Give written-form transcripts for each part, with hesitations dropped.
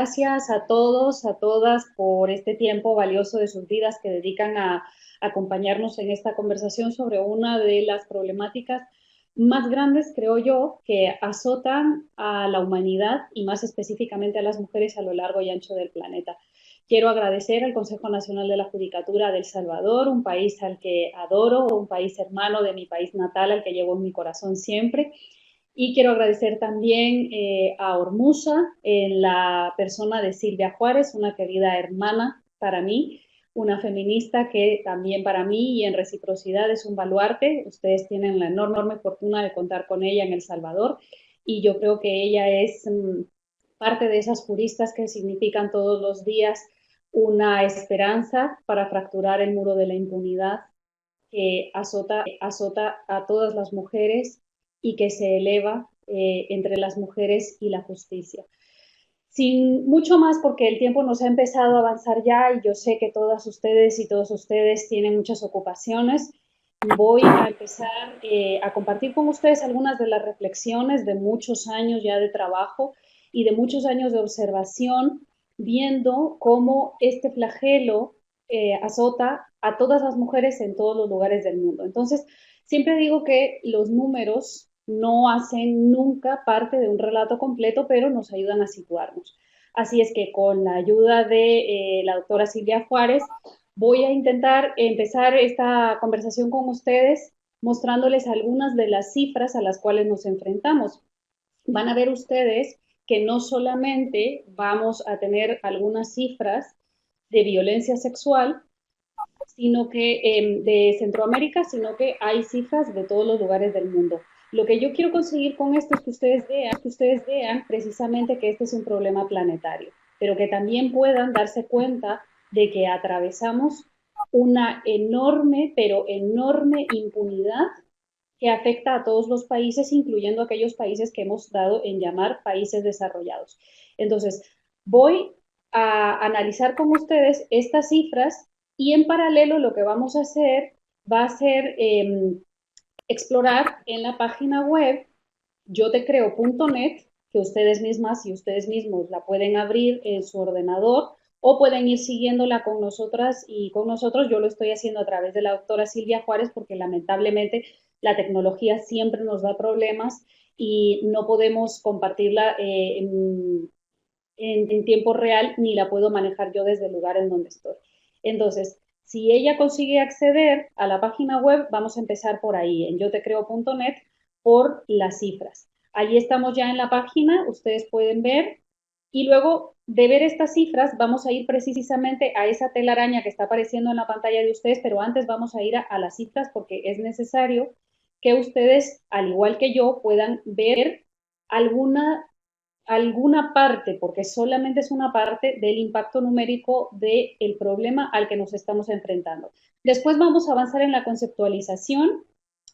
Gracias a todos, a todas por este tiempo valioso de sus vidas que dedican a acompañarnos en esta conversación sobre una de las problemáticas más grandes, creo yo, que azotan a la humanidad y más específicamente a las mujeres a lo largo y ancho del planeta. Quiero agradecer al Consejo Nacional de la Judicatura de El Salvador, un país al que adoro, un país hermano de mi país natal, al que llevo en mi corazón siempre, y quiero agradecer también a Ormusa, en la persona de Silvia Juárez, una querida hermana para mí, una feminista que también para mí y en reciprocidad es un baluarte. Ustedes tienen la enorme fortuna de contar con ella en El Salvador y yo creo que ella es parte de esas juristas que significan todos los días una esperanza para fracturar el muro de la impunidad que azota a todas las mujeres y que se eleva entre las mujeres y la justicia. Sin mucho más, porque el tiempo nos ha empezado a avanzar ya y yo sé que todas ustedes y todos ustedes tienen muchas ocupaciones, voy a empezar a compartir con ustedes algunas de las reflexiones de muchos años ya de trabajo y de muchos años de observación, viendo cómo este flagelo azota a todas las mujeres en todos los lugares del mundo. Entonces, siempre digo que los números no hacen nunca parte de un relato completo, pero nos ayudan a situarnos. Así es que con la ayuda de la doctora Silvia Juárez, voy a intentar empezar esta conversación con ustedes mostrándoles algunas de las cifras a las cuales nos enfrentamos. Van a ver ustedes que no solamente vamos a tener algunas cifras de violencia sexual, sino que de Centroamérica, sino que hay cifras de todos los lugares del mundo. Lo que yo quiero conseguir con esto es que ustedes vean precisamente que este es un problema planetario, pero que también puedan darse cuenta de que atravesamos una enorme, pero enorme impunidad que afecta a todos los países, incluyendo aquellos países que hemos dado en llamar países desarrollados. Entonces, voy a analizar con ustedes estas cifras y en paralelo lo que vamos a hacer va a ser explorar en la página web yotecreo.net, que ustedes mismas y ustedes mismos la pueden abrir en su ordenador o pueden ir siguiéndola con nosotras y con nosotros. Yo lo estoy haciendo a través de la doctora Silvia Juárez porque lamentablemente la tecnología siempre nos da problemas y no podemos compartirla en tiempo real ni la puedo manejar yo desde el lugar en donde estoy. Entonces, si ella consigue acceder a la página web, vamos a empezar por ahí, en yotecreo.net, por las cifras. Allí estamos ya en la página, ustedes pueden ver, y luego de ver estas cifras vamos a ir precisamente a esa telaraña que está apareciendo en la pantalla de ustedes, pero antes vamos a ir a las cifras porque es necesario que ustedes, al igual que yo, puedan ver alguna parte, porque solamente es una parte del impacto numérico del problema al que nos estamos enfrentando. Después vamos a avanzar en la conceptualización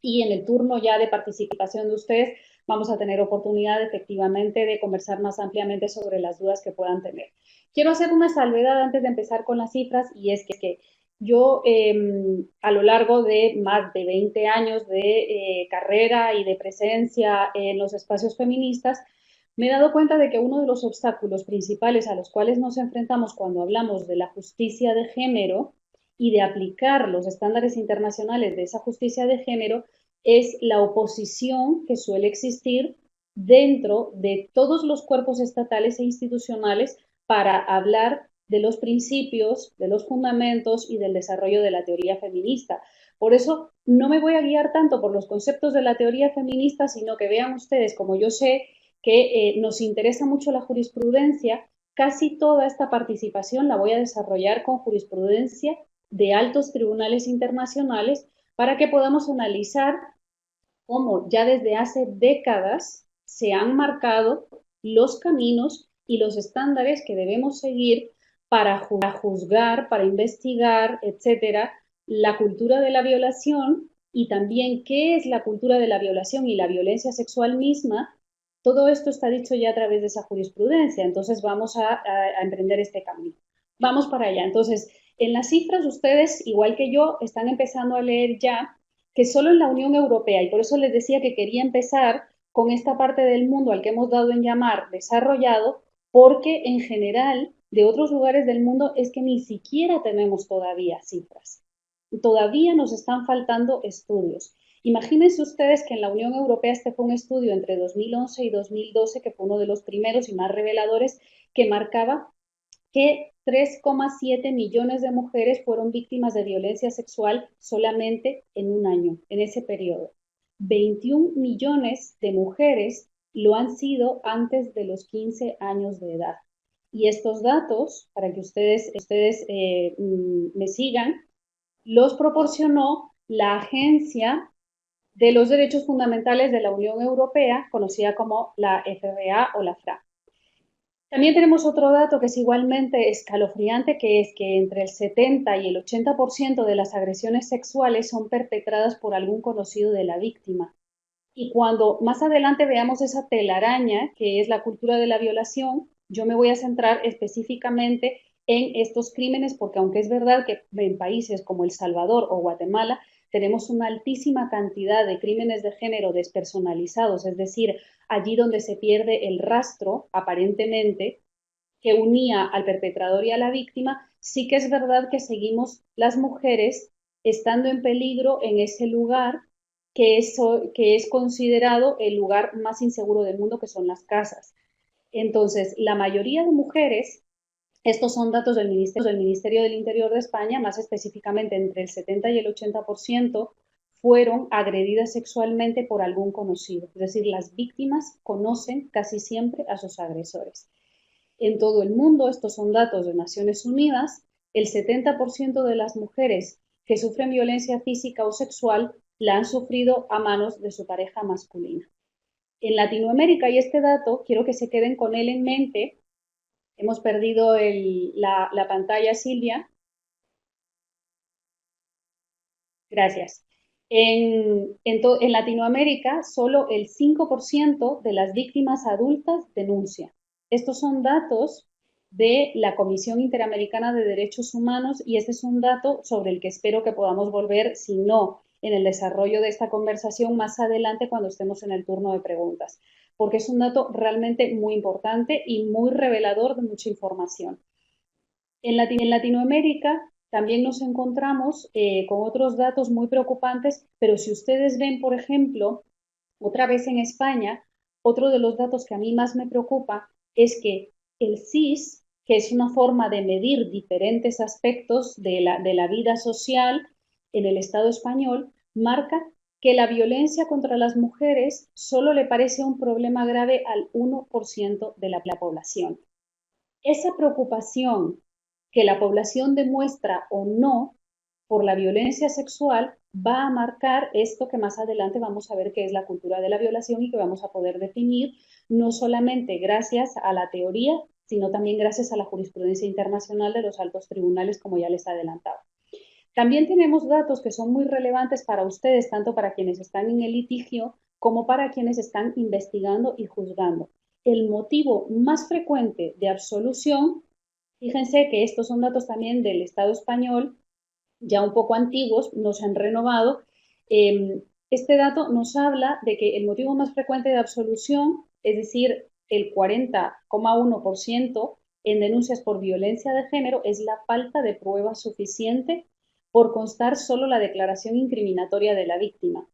y en el turno ya de participación de ustedes vamos a tener oportunidad efectivamente de conversar más ampliamente sobre las dudas que puedan tener. Quiero hacer una salvedad antes de empezar con las cifras y es que yo a lo largo de más de 20 años de carrera y de presencia en los espacios feministas, me he dado cuenta de que uno de los obstáculos principales a los cuales nos enfrentamos cuando hablamos de la justicia de género y de aplicar los estándares internacionales de esa justicia de género es la oposición que suele existir dentro de todos los cuerpos estatales e institucionales para hablar de los principios, de los fundamentos y del desarrollo de la teoría feminista. Por eso no me voy a guiar tanto por los conceptos de la teoría feminista, sino que vean ustedes, como yo sé que nos interesa mucho la jurisprudencia, casi toda esta participación la voy a desarrollar con jurisprudencia de altos tribunales internacionales para que podamos analizar cómo ya desde hace décadas se han marcado los caminos y los estándares que debemos seguir para juzgar, para investigar, etcétera, la cultura de la violación y también qué es la cultura de la violación y la violencia sexual misma. Todo esto está dicho ya a través de esa jurisprudencia, entonces vamos a emprender este camino. Vamos para allá. Entonces, en las cifras ustedes, igual que yo, están empezando a leer ya que solo en la Unión Europea, y por eso les decía que quería empezar con esta parte del mundo al que hemos dado en llamar desarrollado, porque en general de otros lugares del mundo es que ni siquiera tenemos todavía cifras. Todavía nos están faltando estudios. Imagínense ustedes que en la Unión Europea este fue un estudio entre 2011 y 2012, que fue uno de los primeros y más reveladores, que marcaba que 3,7 millones de mujeres fueron víctimas de violencia sexual solamente en un año, en ese periodo. 21 millones de mujeres lo han sido antes de los 15 años de edad. Y estos datos, para que me sigan, los proporcionó la Agencia de los Derechos Fundamentales de la Unión Europea, conocida como la FRA o la FRA. También tenemos otro dato que es igualmente escalofriante, que es que entre el 70 y el 80% de las agresiones sexuales son perpetradas por algún conocido de la víctima. Y cuando más adelante veamos esa telaraña, que es la cultura de la violación, yo me voy a centrar específicamente en estos crímenes, porque aunque es verdad que en países como El Salvador o Guatemala tenemos una altísima cantidad de crímenes de género despersonalizados, es decir, allí donde se pierde el rastro, aparentemente, que unía al perpetrador y a la víctima, sí que es verdad que seguimos las mujeres estando en peligro en ese lugar que es considerado el lugar más inseguro del mundo, que son las casas. Entonces, la mayoría de mujeres, estos son datos del Ministerio del Interior de España, más específicamente entre el 70 y el 80%, fueron agredidas sexualmente por algún conocido. Es decir, las víctimas conocen casi siempre a sus agresores. En todo el mundo, estos son datos de Naciones Unidas, el 70% de las mujeres que sufren violencia física o sexual la han sufrido a manos de su pareja masculina. En Latinoamérica, y este dato quiero que se queden con él en mente, hemos perdido la pantalla, Silvia. Gracias. En Latinoamérica, solo el 5% de las víctimas adultas denuncia. Estos son datos de la Comisión Interamericana de Derechos Humanos y este es un dato sobre el que espero que podamos volver, si no en el desarrollo de esta conversación más adelante cuando estemos en el turno de preguntas, porque es un dato realmente muy importante y muy revelador de mucha información. En Latinoamérica también nos encontramos con otros datos muy preocupantes, pero si ustedes ven, por ejemplo, otra vez en España, otro de los datos que a mí más me preocupa es que el CIS, que es una forma de medir diferentes aspectos de la vida social en el Estado español, marca que la violencia contra las mujeres solo le parece un problema grave al 1% de la población. Esa preocupación que la población demuestra o no por la violencia sexual va a marcar esto que más adelante vamos a ver que es la cultura de la violación y que vamos a poder definir no solamente gracias a la teoría, sino también gracias a la jurisprudencia internacional de los altos tribunales, como ya les adelantaba. También tenemos datos que son muy relevantes para ustedes, tanto para quienes están en el litigio como para quienes están investigando y juzgando. El motivo más frecuente de absolución, fíjense que estos son datos también del Estado español, ya un poco antiguos, no se han renovado. Este dato nos habla de que el motivo más frecuente de absolución, es decir, el 40,1% en denuncias por violencia de género, es la falta de prueba suficiente por constar solo la declaración incriminatoria de la víctima.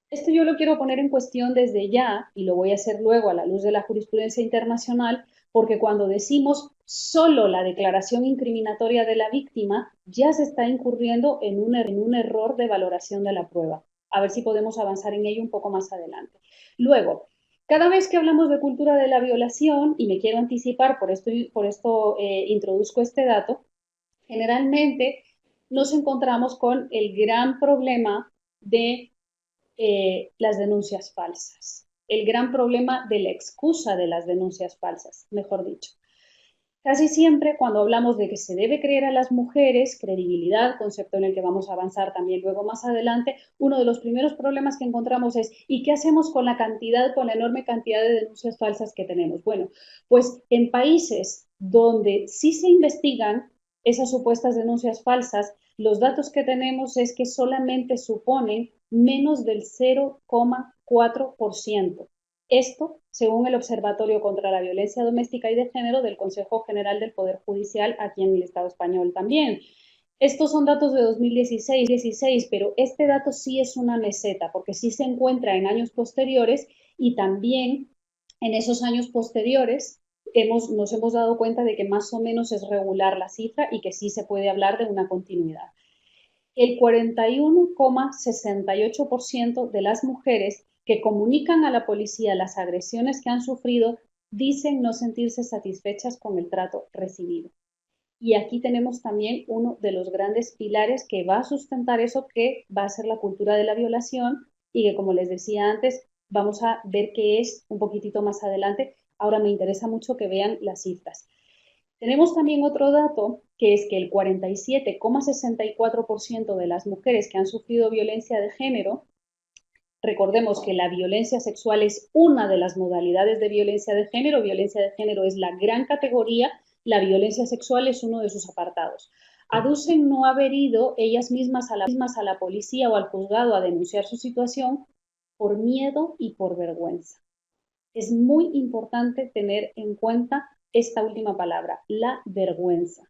Esto yo lo quiero poner en cuestión desde ya y lo voy a hacer luego a la luz de la jurisprudencia internacional, porque cuando decimos solo la declaración incriminatoria de la víctima, ya se está incurriendo en un error de valoración de la prueba. A ver si podemos avanzar en ello un poco más adelante. Luego, cada vez que hablamos de cultura de la violación, y me quiero anticipar, por esto introduzco este dato, generalmente nos encontramos con el gran problema de las denuncias falsas, el gran problema de la excusa de las denuncias falsas, mejor dicho. Casi siempre cuando hablamos de que se debe creer a las mujeres, credibilidad, concepto en el que vamos a avanzar también luego más adelante, uno de los primeros problemas que encontramos es ¿y qué hacemos con con la enorme cantidad de denuncias falsas que tenemos? Bueno, pues en países donde sí se investigan esas supuestas denuncias falsas, los datos que tenemos es que solamente suponen menos del 0,4%. Esto, según el Observatorio contra la Violencia Doméstica y de Género del Consejo General del Poder Judicial aquí en el Estado español también. Estos son datos de 2016, pero este dato sí es una meseta, porque sí se encuentra en años posteriores y también en esos años posteriores nos hemos dado cuenta de que más o menos es regular la cifra y que sí se puede hablar de una continuidad. El 41,68% de las mujeres que comunican a la policía las agresiones que han sufrido dicen no sentirse satisfechas con el trato recibido. Y aquí tenemos también uno de los grandes pilares que va a sustentar eso, que va a ser la cultura de la violación y que, como les decía antes, vamos a ver qué es un poquitito más adelante. Ahora me interesa mucho que vean las cifras. Tenemos también otro dato, que es que el 47,64% de las mujeres que han sufrido violencia de género, recordemos que la violencia sexual es una de las modalidades de violencia de género es la gran categoría, la violencia sexual es uno de sus apartados. Aducen no haber ido ellas mismas a la policía o al juzgado a denunciar su situación por miedo y por vergüenza. Es muy importante tener en cuenta esta última palabra, la vergüenza,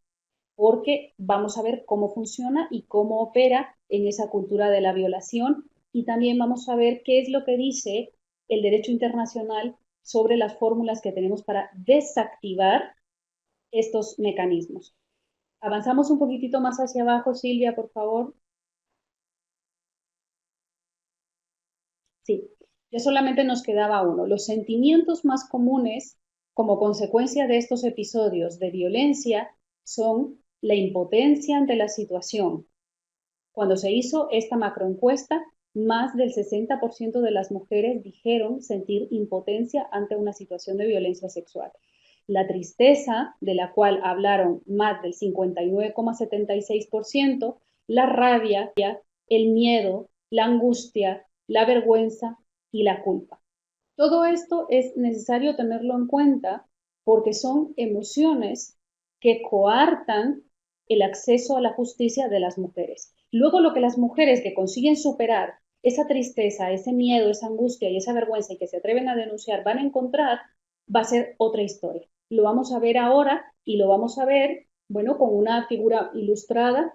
porque vamos a ver cómo funciona y cómo opera en esa cultura de la violación y también vamos a ver qué es lo que dice el derecho internacional sobre las fórmulas que tenemos para desactivar estos mecanismos. Avanzamos un poquitito más hacia abajo, Silvia, por favor. Sí, ya solamente nos quedaba uno. Los sentimientos más comunes como consecuencia de estos episodios de violencia son la impotencia ante la situación. Cuando se hizo esta macroencuesta, más del 60% de las mujeres dijeron sentir impotencia ante una situación de violencia sexual. La tristeza, de la cual hablaron más del 59,76%, la rabia, el miedo, la angustia, la vergüenza y la culpa. Todo esto es necesario tenerlo en cuenta porque son emociones que coartan el acceso a la justicia de las mujeres. Luego, lo que las mujeres que consiguen superar esa tristeza, ese miedo, esa angustia y esa vergüenza y que se atreven a denunciar van a encontrar, va a ser otra historia. Lo vamos a ver ahora y lo vamos a ver, bueno, con una figura ilustrada.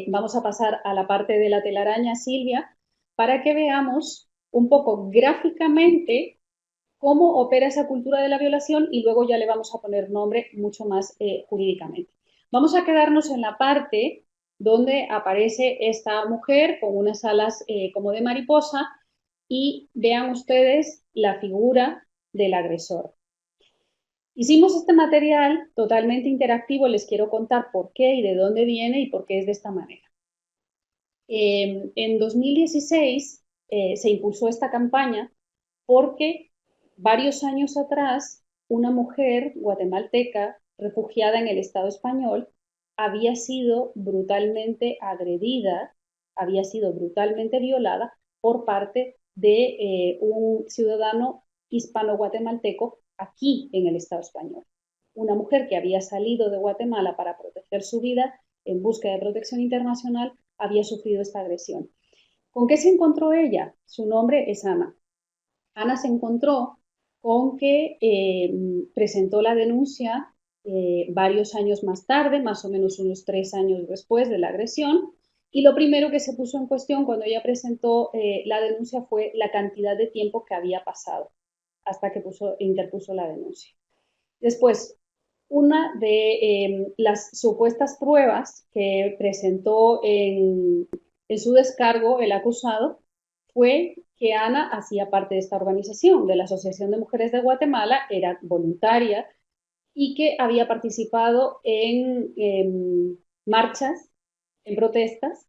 Vamos a pasar a la parte de la telaraña, Silvia, para que veamos un poco gráficamente cómo opera esa cultura de la violación y luego ya le vamos a poner nombre mucho más jurídicamente. Vamos a quedarnos en la parte donde aparece esta mujer con unas alas como de mariposa y vean ustedes la figura del agresor. Hicimos este material totalmente interactivo, les quiero contar por qué y de dónde viene y por qué es de esta manera. En 2016 se impulsó esta campaña porque varios años atrás una mujer guatemalteca refugiada en el Estado español había sido brutalmente agredida, había sido brutalmente violada por parte de un ciudadano hispano-guatemalteco aquí en el Estado español. Una mujer que había salido de Guatemala para proteger su vida en busca de protección internacional había sufrido esta agresión. ¿Con qué se encontró ella? Su nombre es Ana. Ana se encontró con que presentó la denuncia varios años más tarde, más o menos unos 3 años después de la agresión, y lo primero que se puso en cuestión cuando ella presentó la denuncia fue la cantidad de tiempo que había pasado hasta que interpuso la denuncia. Después, una de las supuestas pruebas que presentó en su descargo el acusado fue que Ana hacía parte de esta organización, de la Asociación de Mujeres de Guatemala, era voluntaria y que había participado en marchas, en protestas,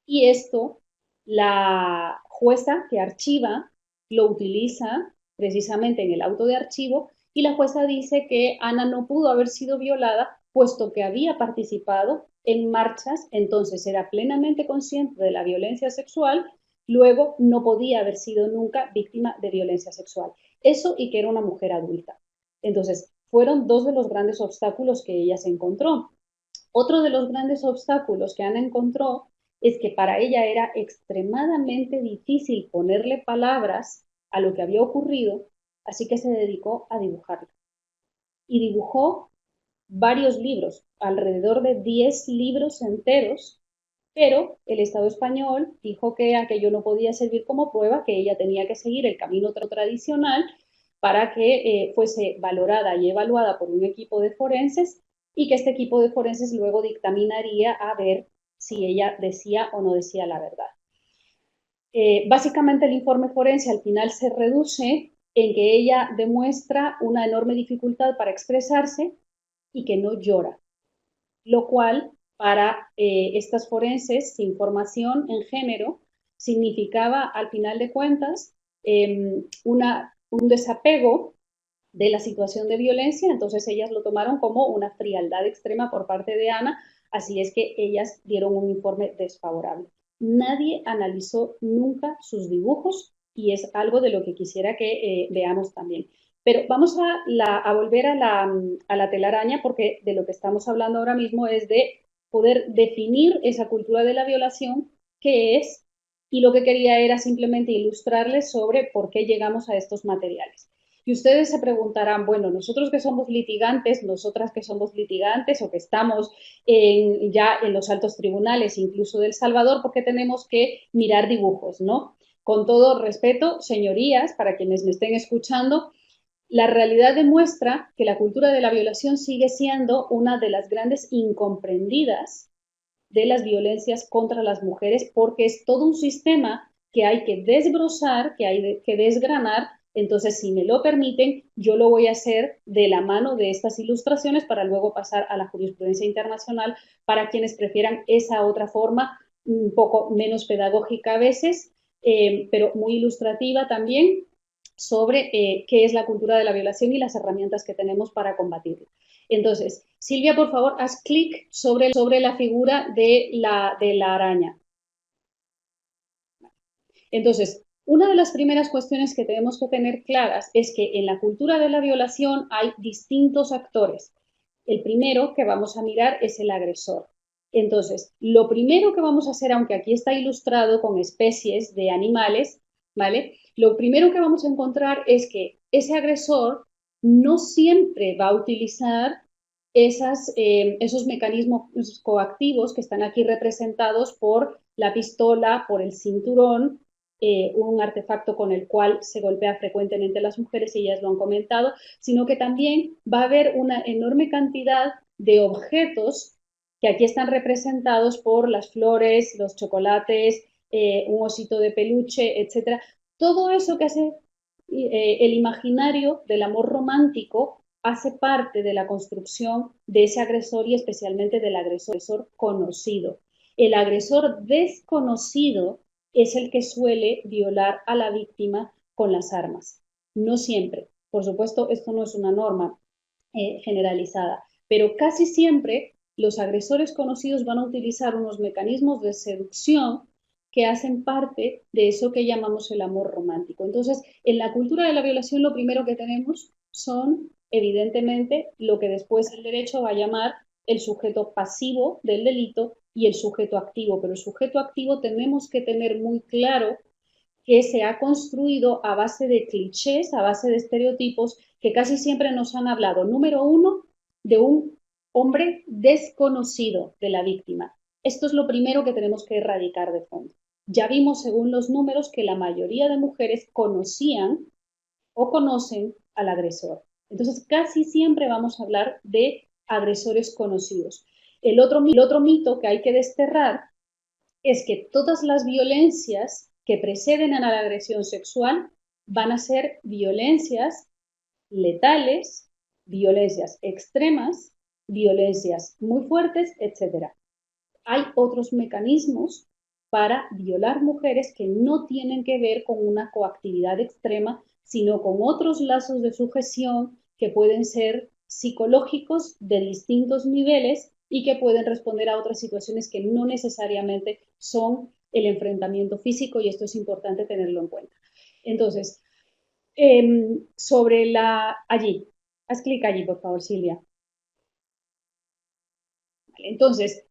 y esto la jueza que archiva lo utiliza precisamente en el auto de archivo y la jueza dice que Ana no pudo haber sido violada puesto que había participado en marchas, entonces era plenamente consciente de la violencia sexual, luego no podía haber sido nunca víctima de violencia sexual. Eso y que era una mujer adulta. Entonces, fueron dos de los grandes obstáculos que ella se encontró. Otro de los grandes obstáculos que Ana encontró es que para ella era extremadamente difícil ponerle palabras a lo que había ocurrido, así que se dedicó a dibujarlo. Y dibujó varios libros, alrededor de 10 libros enteros, pero el Estado español dijo que aquello no podía servir como prueba, que ella tenía que seguir el camino tradicional para que fuese valorada y evaluada por un equipo de forenses y que este equipo de forenses luego dictaminaría a ver si ella decía o no decía la verdad. Básicamente el informe forense al final se reduce en que ella demuestra una enorme dificultad para expresarse y que no llora, lo cual para estas forenses sin formación en género significaba al final de cuentas un desapego de la situación de violencia, entonces ellas lo tomaron como una frialdad extrema por parte de Ana, así es que ellas dieron un informe desfavorable. Nadie analizó nunca sus dibujos y es algo de lo que quisiera que veamos también. Pero vamos a volver a la telaraña porque de lo que estamos hablando ahora mismo es de poder definir esa cultura de la violación, qué es, y lo que quería era simplemente ilustrarles sobre por qué llegamos a estos materiales. Y ustedes se preguntarán, bueno, nosotros que somos litigantes, nosotras que somos litigantes o que estamos ya en los altos tribunales, incluso del Salvador, ¿por qué tenemos que mirar dibujos, no? Con todo respeto, señorías, para quienes me estén escuchando, la realidad demuestra que la cultura de la violación sigue siendo una de las grandes incomprendidas de las violencias contra las mujeres porque es todo un sistema que hay que desbrozar, que hay que desgranar. Entonces, si me lo permiten, yo lo voy a hacer de la mano de estas ilustraciones para luego pasar a la jurisprudencia internacional para quienes prefieran esa otra forma, un poco menos pedagógica a veces, pero muy ilustrativa también sobre qué es la cultura de la violación y las herramientas que tenemos para combatirla. Entonces, Silvia, por favor, haz clic sobre la figura de la araña. Entonces, una de las primeras cuestiones que tenemos que tener claras es que en la cultura de la violación hay distintos actores. El primero que vamos a mirar es el agresor. Entonces, lo primero que vamos a hacer, aunque aquí está ilustrado con especies de animales, ¿vale? Lo primero que vamos a encontrar es que ese agresor no siempre va a utilizar esos mecanismos coactivos que están aquí representados por la pistola, por el cinturón, un artefacto con el cual se golpea frecuentemente a las mujeres, y ellas lo han comentado, sino que también va a haber una enorme cantidad de objetos que aquí están representados por las flores, los chocolates, un osito de peluche, etcétera. Todo eso que hace el imaginario del amor romántico hace parte de la construcción de ese agresor y especialmente del agresor conocido. El agresor desconocido es el que suele violar a la víctima con las armas. No siempre. Por supuesto, esto no es una norma generalizada, pero casi siempre los agresores conocidos van a utilizar unos mecanismos de seducción que hacen parte de eso que llamamos el amor romántico. Entonces, en la cultura de la violación lo primero que tenemos son, evidentemente, lo que después el derecho va a llamar el sujeto pasivo del delito y el sujeto activo. Pero el sujeto activo tenemos que tener muy claro que se ha construido a base de clichés, a base de estereotipos que casi siempre nos han hablado, número uno, de un hombre desconocido de la víctima. Esto es lo primero que tenemos que erradicar de fondo. Ya vimos, según los números, que la mayoría de mujeres conocían o conocen al agresor. Entonces, casi siempre vamos a hablar de agresores conocidos. El otro mito que hay que desterrar es que todas las violencias que preceden a la agresión sexual van a ser violencias letales, violencias extremas, violencias muy fuertes, etc. Hay otros mecanismos para violar mujeres que no tienen que ver con una coactividad extrema, sino con otros lazos de sujeción que pueden ser psicológicos de distintos niveles y que pueden responder a otras situaciones que no necesariamente son el enfrentamiento físico, y esto es importante tenerlo en cuenta. Entonces, allí, haz clic allí, por favor, Silvia. Vale, entonces,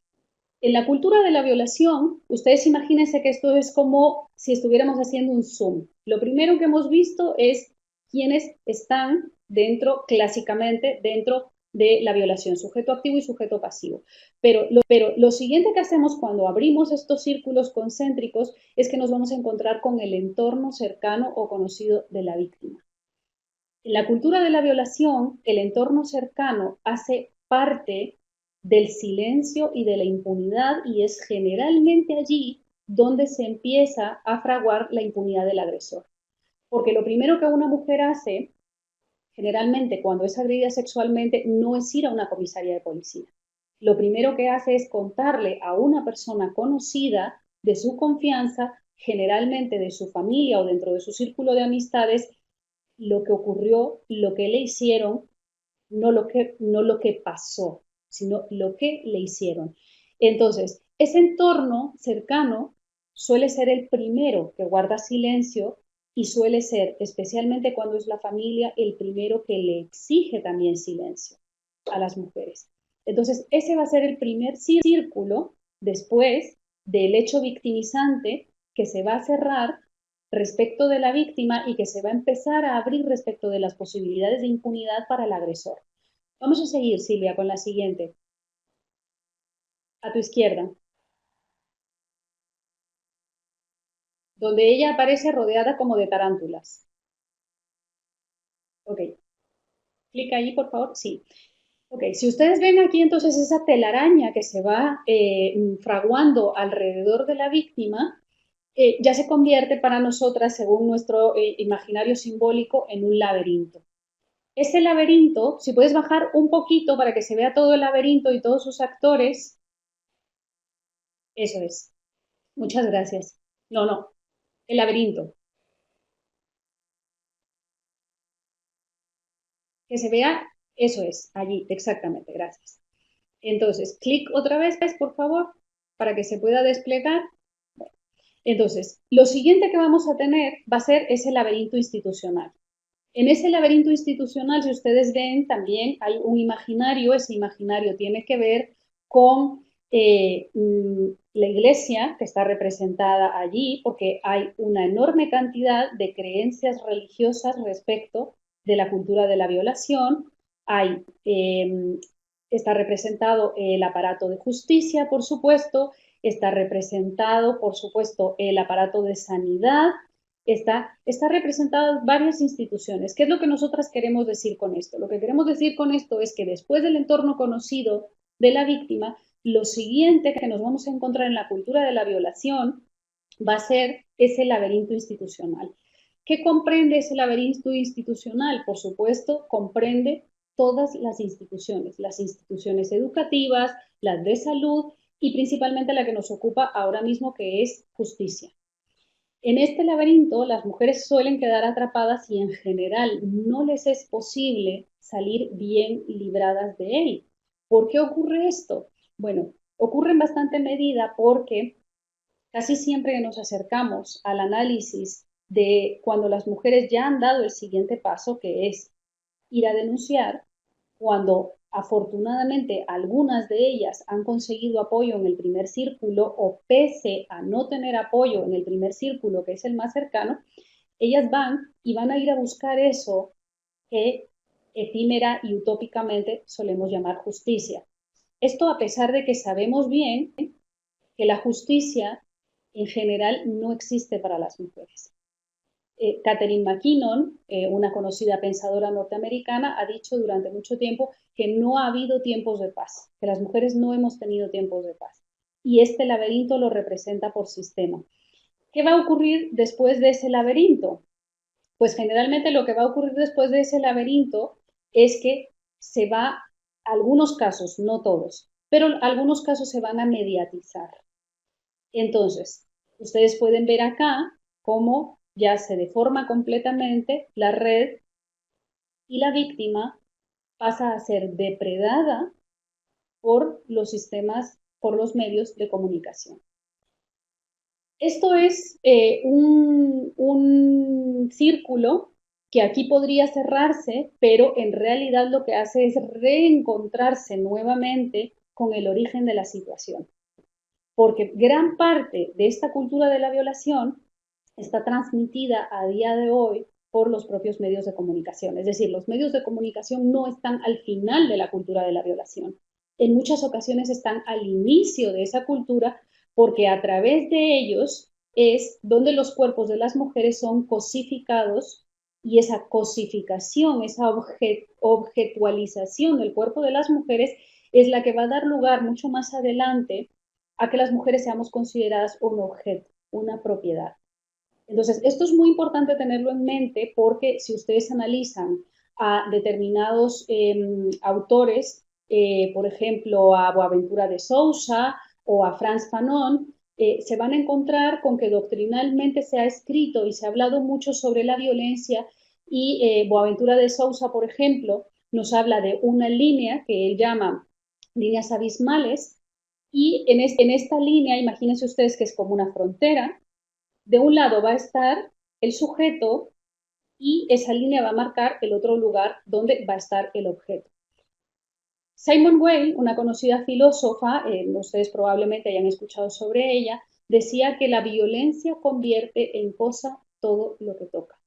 En la cultura de la violación, ustedes imagínense que esto es como si estuviéramos haciendo un zoom. Lo primero que hemos visto es quiénes están dentro, clásicamente, dentro de la violación, sujeto activo y sujeto pasivo. Pero lo siguiente que hacemos cuando abrimos estos círculos concéntricos es que nos vamos a encontrar con el entorno cercano o conocido de la víctima. En la cultura de la violación, el entorno cercano hace parte del silencio y de la impunidad y es generalmente allí donde se empieza a fraguar la impunidad del agresor. Porque lo primero que una mujer hace, generalmente cuando es agredida sexualmente, no es ir a una comisaría de policía. Lo primero que hace es contarle a una persona conocida de su confianza, generalmente de su familia o dentro de su círculo de amistades, lo que ocurrió, lo que le hicieron, no lo que pasó, sino lo que le hicieron. Entonces, ese entorno cercano suele ser el primero que guarda silencio y suele ser, especialmente cuando es la familia, el primero que le exige también silencio a las mujeres. Entonces, ese va a ser el primer círculo después del hecho victimizante que se va a cerrar respecto de la víctima y que se va a empezar a abrir respecto de las posibilidades de impunidad para el agresor. Vamos a seguir, Silvia, con la siguiente. A tu izquierda, donde ella aparece rodeada como de tarántulas. Ok, clica allí, por favor. Sí. Ok, si ustedes ven aquí entonces esa telaraña que se va fraguando alrededor de la víctima, ya se convierte para nosotras, según nuestro imaginario simbólico, en un laberinto. Ese laberinto, si puedes bajar un poquito para que se vea todo el laberinto y todos sus actores, eso es. Muchas gracias. No, no, el laberinto. Que se vea, eso es, allí, exactamente, gracias. Entonces, clic otra vez, por favor, para que se pueda desplegar. Entonces, lo siguiente que vamos a tener va a ser ese laberinto institucional. En ese laberinto institucional, si ustedes ven, también hay un imaginario, ese imaginario tiene que ver con la iglesia que está representada allí, porque hay una enorme cantidad de creencias religiosas respecto de la cultura de la violación. Hay, está representado el aparato de justicia, por supuesto, está representado, por supuesto, el aparato de sanidad, está representadas varias instituciones. ¿Qué es lo que nosotras queremos decir con esto? Lo que queremos decir con esto es que después del entorno conocido de la víctima, lo siguiente que nos vamos a encontrar en la cultura de la violación va a ser ese laberinto institucional. ¿Qué comprende ese laberinto institucional? Por supuesto, comprende todas las instituciones educativas, las de salud y principalmente la que nos ocupa ahora mismo, que es justicia. En este laberinto, las mujeres suelen quedar atrapadas y en general no les es posible salir bien libradas de él. ¿Por qué ocurre esto? Bueno, ocurre en bastante medida porque casi siempre que nos acercamos al análisis de cuando las mujeres ya han dado el siguiente paso, que es ir a denunciar, cuando afortunadamente algunas de ellas han conseguido apoyo en el primer círculo o pese a no tener apoyo en el primer círculo, que es el más cercano, ellas van y van a ir a buscar eso que efímera y utópicamente solemos llamar justicia. Esto a pesar de que sabemos bien que la justicia en general no existe para las mujeres. Catherine McKinnon, una conocida pensadora norteamericana, ha dicho durante mucho tiempo que no ha habido tiempos de paz, que las mujeres no hemos tenido tiempos de paz. Y este laberinto lo representa por sistema. ¿Qué va a ocurrir después de ese laberinto? Pues generalmente lo que va a ocurrir después de ese laberinto es que se va, algunos casos, no todos, pero algunos casos se van a mediatizar. Entonces, ustedes pueden ver acá cómo ya se deforma completamente la red y la víctima pasa a ser depredada por los sistemas, por los medios de comunicación. Esto es un círculo que aquí podría cerrarse, pero en realidad lo que hace es reencontrarse nuevamente con el origen de la situación. porque gran parte de esta cultura de la violación está transmitida a día de hoy por los propios medios de comunicación. Es decir, los medios de comunicación no están al final de la cultura de la violación. En muchas ocasiones están al inicio de esa cultura porque a través de ellos es donde los cuerpos de las mujeres son cosificados y esa cosificación, esa objetualización del cuerpo de las mujeres es la que va a dar lugar mucho más adelante a que las mujeres seamos consideradas un objeto, una propiedad. Entonces, esto es muy importante tenerlo en mente porque si ustedes analizan a determinados autores, por ejemplo, a Boaventura de Sousa o a Frantz Fanon, se van a encontrar con que doctrinalmente se ha escrito y se ha hablado mucho sobre la violencia y Boaventura de Sousa, por ejemplo, nos habla de una línea que él llama líneas abismales y en esta línea, imagínense ustedes que es como una frontera, de un lado va a estar el sujeto y esa línea va a marcar el otro lugar donde va a estar el objeto. Simone Weil, una conocida filósofa, ustedes probablemente hayan escuchado sobre ella, decía que la violencia convierte en cosa todo lo que toca.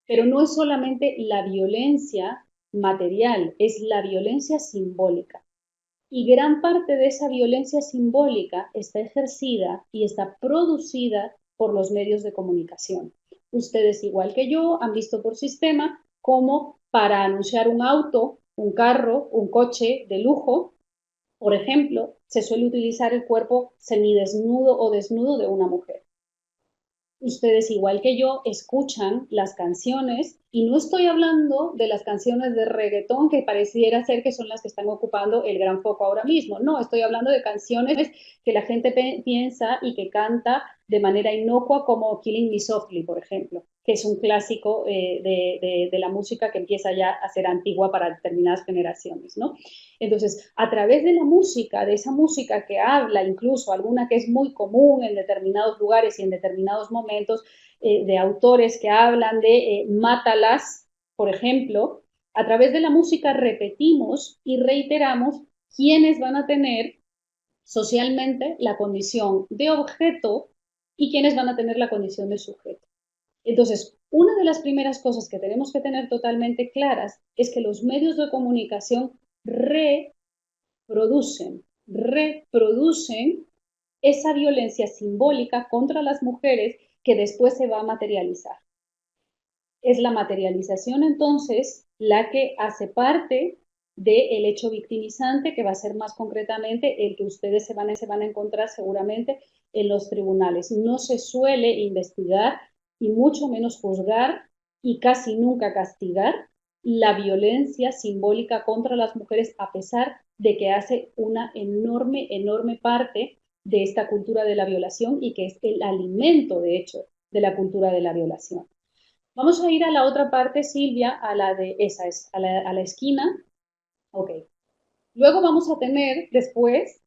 Pero no es solamente la violencia material, es la violencia simbólica. Y gran parte de esa violencia simbólica está ejercida y está producida por los medios de comunicación. Ustedes, igual que yo, han visto por sistema cómo para anunciar un auto, un carro, un coche de lujo, por ejemplo, se suele utilizar el cuerpo semidesnudo o desnudo de una mujer. Ustedes, igual que yo, escuchan las canciones y no estoy hablando de las canciones de reggaetón que pareciera ser que son las que están ocupando el gran foco ahora mismo. No, estoy hablando de canciones que la gente piensa y que canta de manera inocua como Killing Me Softly, por ejemplo, que es un clásico de la música que empieza ya a ser antigua para determinadas generaciones, ¿no? Entonces, a través de la música, de esa música que habla, incluso alguna que es muy común en determinados lugares y en determinados momentos, de autores que hablan de mátalas, por ejemplo, a través de la música repetimos y reiteramos quiénes van a tener socialmente la condición de objeto y quiénes van a tener la condición de sujeto. Entonces, una de las primeras cosas que tenemos que tener totalmente claras es que los medios de comunicación reproducen esa violencia simbólica contra las mujeres que después se va a materializar. Es la materialización entonces la que hace parte del hecho victimizante, que va a ser más concretamente el que ustedes se van a encontrar seguramente en los tribunales. No se suele investigar y mucho menos juzgar y casi nunca castigar la violencia simbólica contra las mujeres, a pesar de que hace una enorme, enorme parte de esta cultura de la violación y que es el alimento, de hecho, de la cultura de la violación. Vamos a ir a la otra parte, Silvia, a la de esa, a la esquina. Ok. Luego vamos a tener después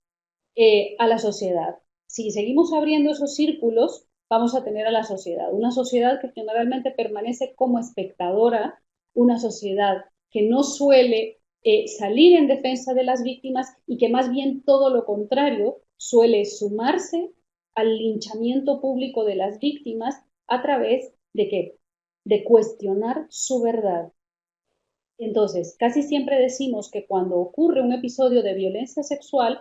a la sociedad. Si seguimos abriendo esos círculos, vamos a tener a la sociedad. Una sociedad que generalmente permanece como espectadora, una sociedad que no suele salir en defensa de las víctimas y que más bien todo lo contrario, suele sumarse al linchamiento público de las víctimas a través de ¿qué? De cuestionar su verdad. Entonces, casi siempre decimos que cuando ocurre un episodio de violencia sexual,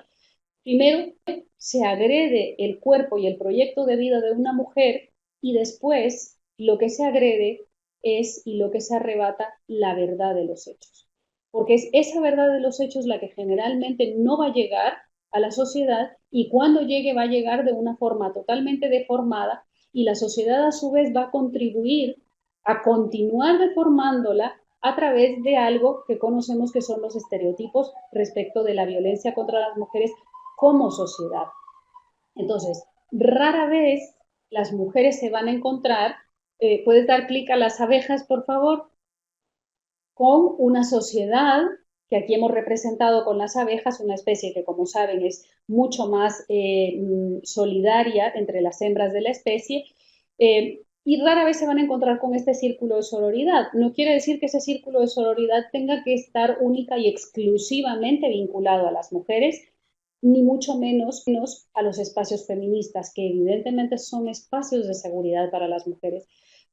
primero se agrede el cuerpo y el proyecto de vida de una mujer y después lo que se agrede es y lo que se arrebata la verdad de los hechos. Porque es esa verdad de los hechos la que generalmente no va a llegar a la sociedad y cuando llegue va a llegar de una forma totalmente deformada y la sociedad a su vez va a contribuir a continuar deformándola a través de algo que conocemos que son los estereotipos respecto de la violencia contra las mujeres como sociedad. Entonces, rara vez las mujeres se van a encontrar, puedes dar clic a las abejas, por favor, con una sociedad que aquí hemos representado con las abejas, una especie que, como saben, es mucho más solidaria entre las hembras de la especie, y rara vez se van a encontrar con este círculo de sororidad. No quiere decir que ese círculo de sororidad tenga que estar única y exclusivamente vinculado a las mujeres, ni mucho menos a los espacios feministas, que evidentemente son espacios de seguridad para las mujeres,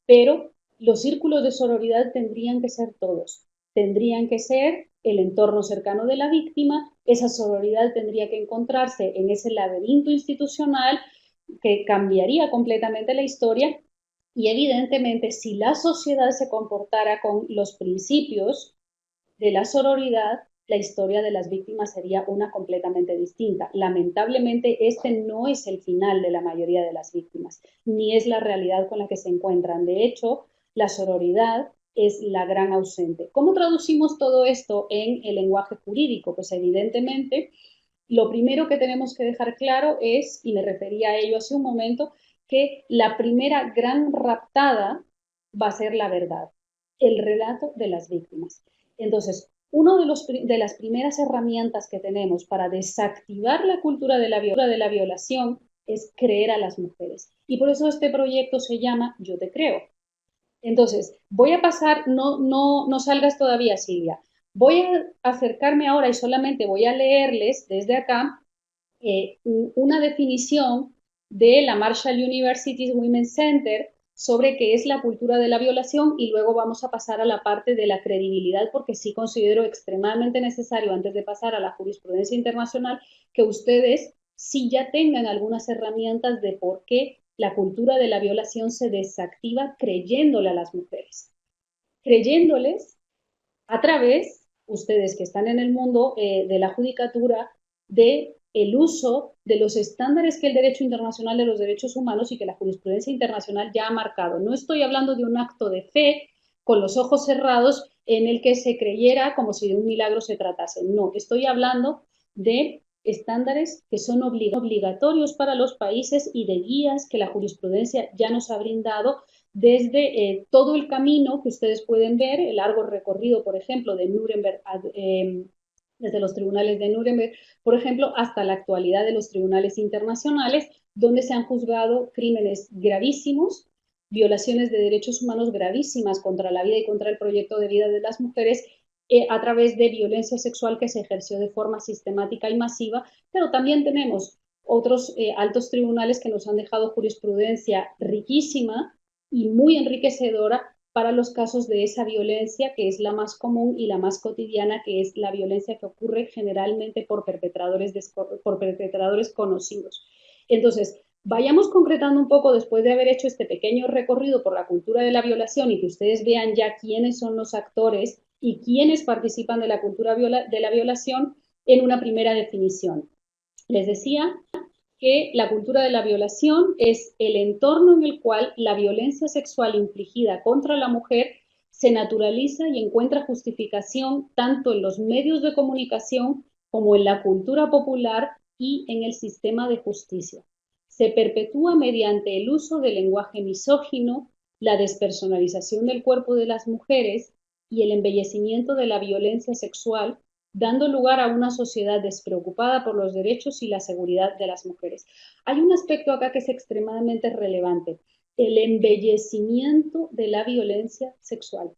pero los círculos de sororidad tendrían que ser todos, tendrían que ser el entorno cercano de la víctima, esa sororidad tendría que encontrarse en ese laberinto institucional que cambiaría completamente la historia y evidentemente si la sociedad se comportara con los principios de la sororidad, la historia de las víctimas sería una completamente distinta. Lamentablemente, este no es el final de la mayoría de las víctimas, ni es la realidad con la que se encuentran. De hecho, la sororidad es la gran ausente. ¿Cómo traducimos todo esto en el lenguaje jurídico? Pues evidentemente, lo primero que tenemos que dejar claro es, y me refería a ello hace un momento, que la primera gran raptada va a ser la verdad, el relato de las víctimas. Entonces, una de las primeras herramientas que tenemos para desactivar la cultura de la violación es creer a las mujeres. Y por eso este proyecto se llama Yo te creo. Entonces, voy a pasar, no salgas todavía, Silvia. Voy a acercarme ahora y solamente voy a leerles desde acá una definición de la Marshall University Women's Center sobre qué es la cultura de la violación y luego vamos a pasar a la parte de la credibilidad porque sí considero extremadamente necesario antes de pasar a la jurisprudencia internacional que ustedes sí ya tengan algunas herramientas de por qué la cultura de la violación se desactiva creyéndole a las mujeres, creyéndoles a través, ustedes que están en el mundo de la judicatura, de el uso de los estándares que el derecho internacional de los derechos humanos y que la jurisprudencia internacional ya ha marcado. No estoy hablando de un acto de fe con los ojos cerrados en el que se creyera como si de un milagro se tratase. No, estoy hablando de estándares que son obligatorios para los países y de guías que la jurisprudencia ya nos ha brindado desde todo el camino que ustedes pueden ver, el largo recorrido, por ejemplo, de Nuremberg, desde los tribunales de Nuremberg, por ejemplo, hasta la actualidad de los tribunales internacionales, donde se han juzgado crímenes gravísimos, violaciones de derechos humanos gravísimas contra la vida y contra el proyecto de vida de las mujeres a través de violencia sexual que se ejerció de forma sistemática y masiva, pero también tenemos otros altos tribunales que nos han dejado jurisprudencia riquísima y muy enriquecedora para los casos de esa violencia que es la más común y la más cotidiana, que es la violencia que ocurre generalmente por perpetradores conocidos. Entonces, vayamos concretando un poco después de haber hecho este pequeño recorrido por la cultura de la violación y que ustedes vean ya quiénes son los actores y quiénes participan de la cultura de la violación en una primera definición. Les decía que la cultura de la violación es el entorno en el cual la violencia sexual infligida contra la mujer se naturaliza y encuentra justificación tanto en los medios de comunicación como en la cultura popular y en el sistema de justicia. Se perpetúa mediante el uso del lenguaje misógino, la despersonalización del cuerpo de las mujeres y el embellecimiento de la violencia sexual, dando lugar a una sociedad despreocupada por los derechos y la seguridad de las mujeres. Hay un aspecto acá que es extremadamente relevante, el embellecimiento de la violencia sexual.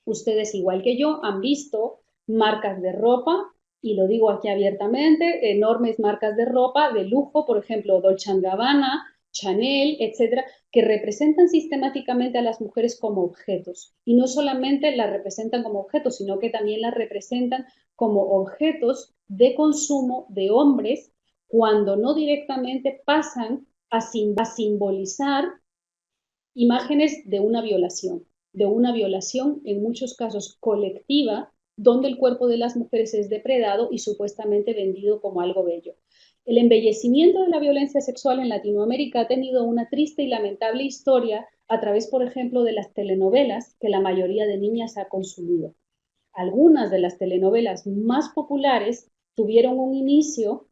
Ustedes, igual que yo, han visto marcas de ropa, y lo digo aquí abiertamente, enormes marcas de ropa de lujo, por ejemplo, Dolce & Gabbana, Chanel, etcétera, que representan sistemáticamente a las mujeres como objetos. Y no solamente las representan como objetos, sino que también las representan como objetos de consumo de hombres cuando no directamente pasan a simbolizar imágenes de una violación en muchos casos colectiva, donde el cuerpo de las mujeres es depredado y supuestamente vendido como algo bello. El embellecimiento de la violencia sexual en Latinoamérica ha tenido una triste y lamentable historia a través, por ejemplo, de las telenovelas que la mayoría de niñas ha consumido. Algunas de las telenovelas más populares tuvieron un inicio,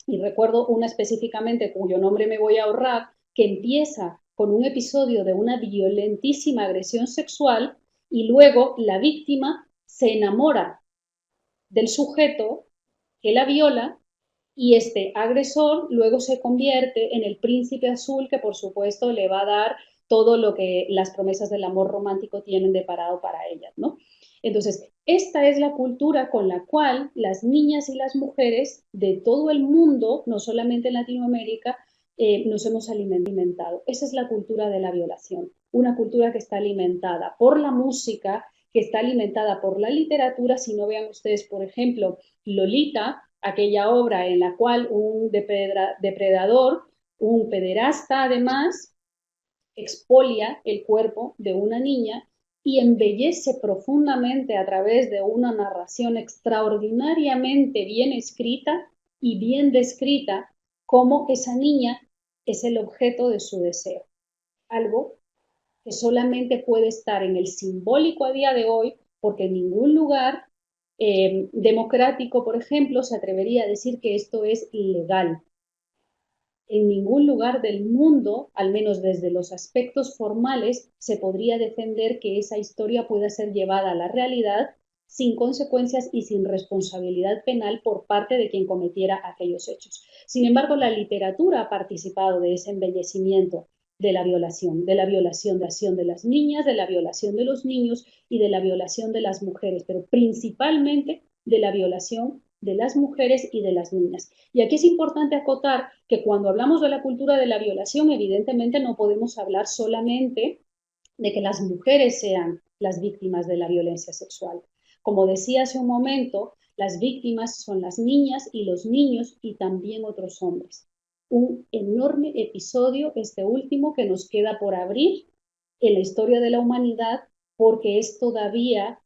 y recuerdo una específicamente cuyo nombre me voy a ahorrar, que empieza con un episodio de una violentísima agresión sexual y luego la víctima se enamora del sujeto que la viola y este agresor luego se convierte en el príncipe azul que por supuesto le va a dar todo lo que las promesas del amor romántico tienen de parado para ellas, ¿no? Entonces, esta es la cultura con la cual las niñas y las mujeres de todo el mundo, no solamente en Latinoamérica, nos hemos alimentado. Esa es la cultura de la violación, una cultura que está alimentada por la música, que está alimentada por la literatura. Si no, vean ustedes, por ejemplo, Lolita, aquella obra en la cual un depredador, un pederasta además, expolia el cuerpo de una niña y embellece profundamente a través de una narración extraordinariamente bien escrita y bien descrita cómo esa niña es el objeto de su deseo. Algo que solamente puede estar en el simbólico a día de hoy, porque en ningún lugar democrático, por ejemplo, se atrevería a decir que esto es ilegal. En ningún lugar del mundo, al menos desde los aspectos formales, se podría defender que esa historia pueda ser llevada a la realidad sin consecuencias y sin responsabilidad penal por parte de quien cometiera aquellos hechos. Sin embargo, la literatura ha participado de ese embellecimiento de la violación de las niñas, de la violación de los niños y de la violación de las mujeres, pero principalmente de la violación de las mujeres y de las niñas. Y aquí es importante acotar que cuando hablamos de la cultura de la violación, evidentemente no podemos hablar solamente de que las mujeres sean las víctimas de la violencia sexual. Como decía hace un momento, las víctimas son las niñas y los niños y también otros hombres. Un enorme episodio, este último, que nos queda por abrir en la historia de la humanidad, porque es todavía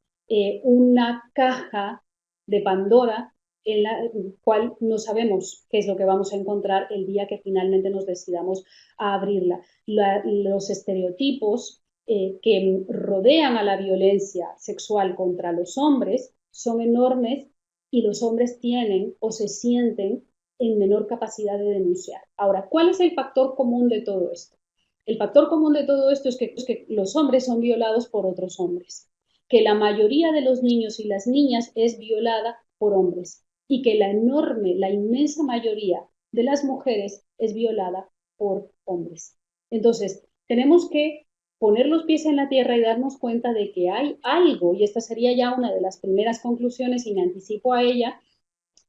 una caja de Pandora en la cual no sabemos qué es lo que vamos a encontrar el día que finalmente nos decidamos a abrirla. Los estereotipos que rodean a la violencia sexual contra los hombres son enormes y los hombres tienen o se sienten en menor capacidad de denunciar. Ahora, ¿cuál es el factor común de todo esto? El factor común de todo esto es que los hombres son violados por otros hombres, que la mayoría de los niños y las niñas es violada por hombres y que la inmensa mayoría de las mujeres es violada por hombres. Entonces, tenemos que poner los pies en la tierra y darnos cuenta de que hay algo, y esta sería ya una de las primeras conclusiones y me anticipo a ella,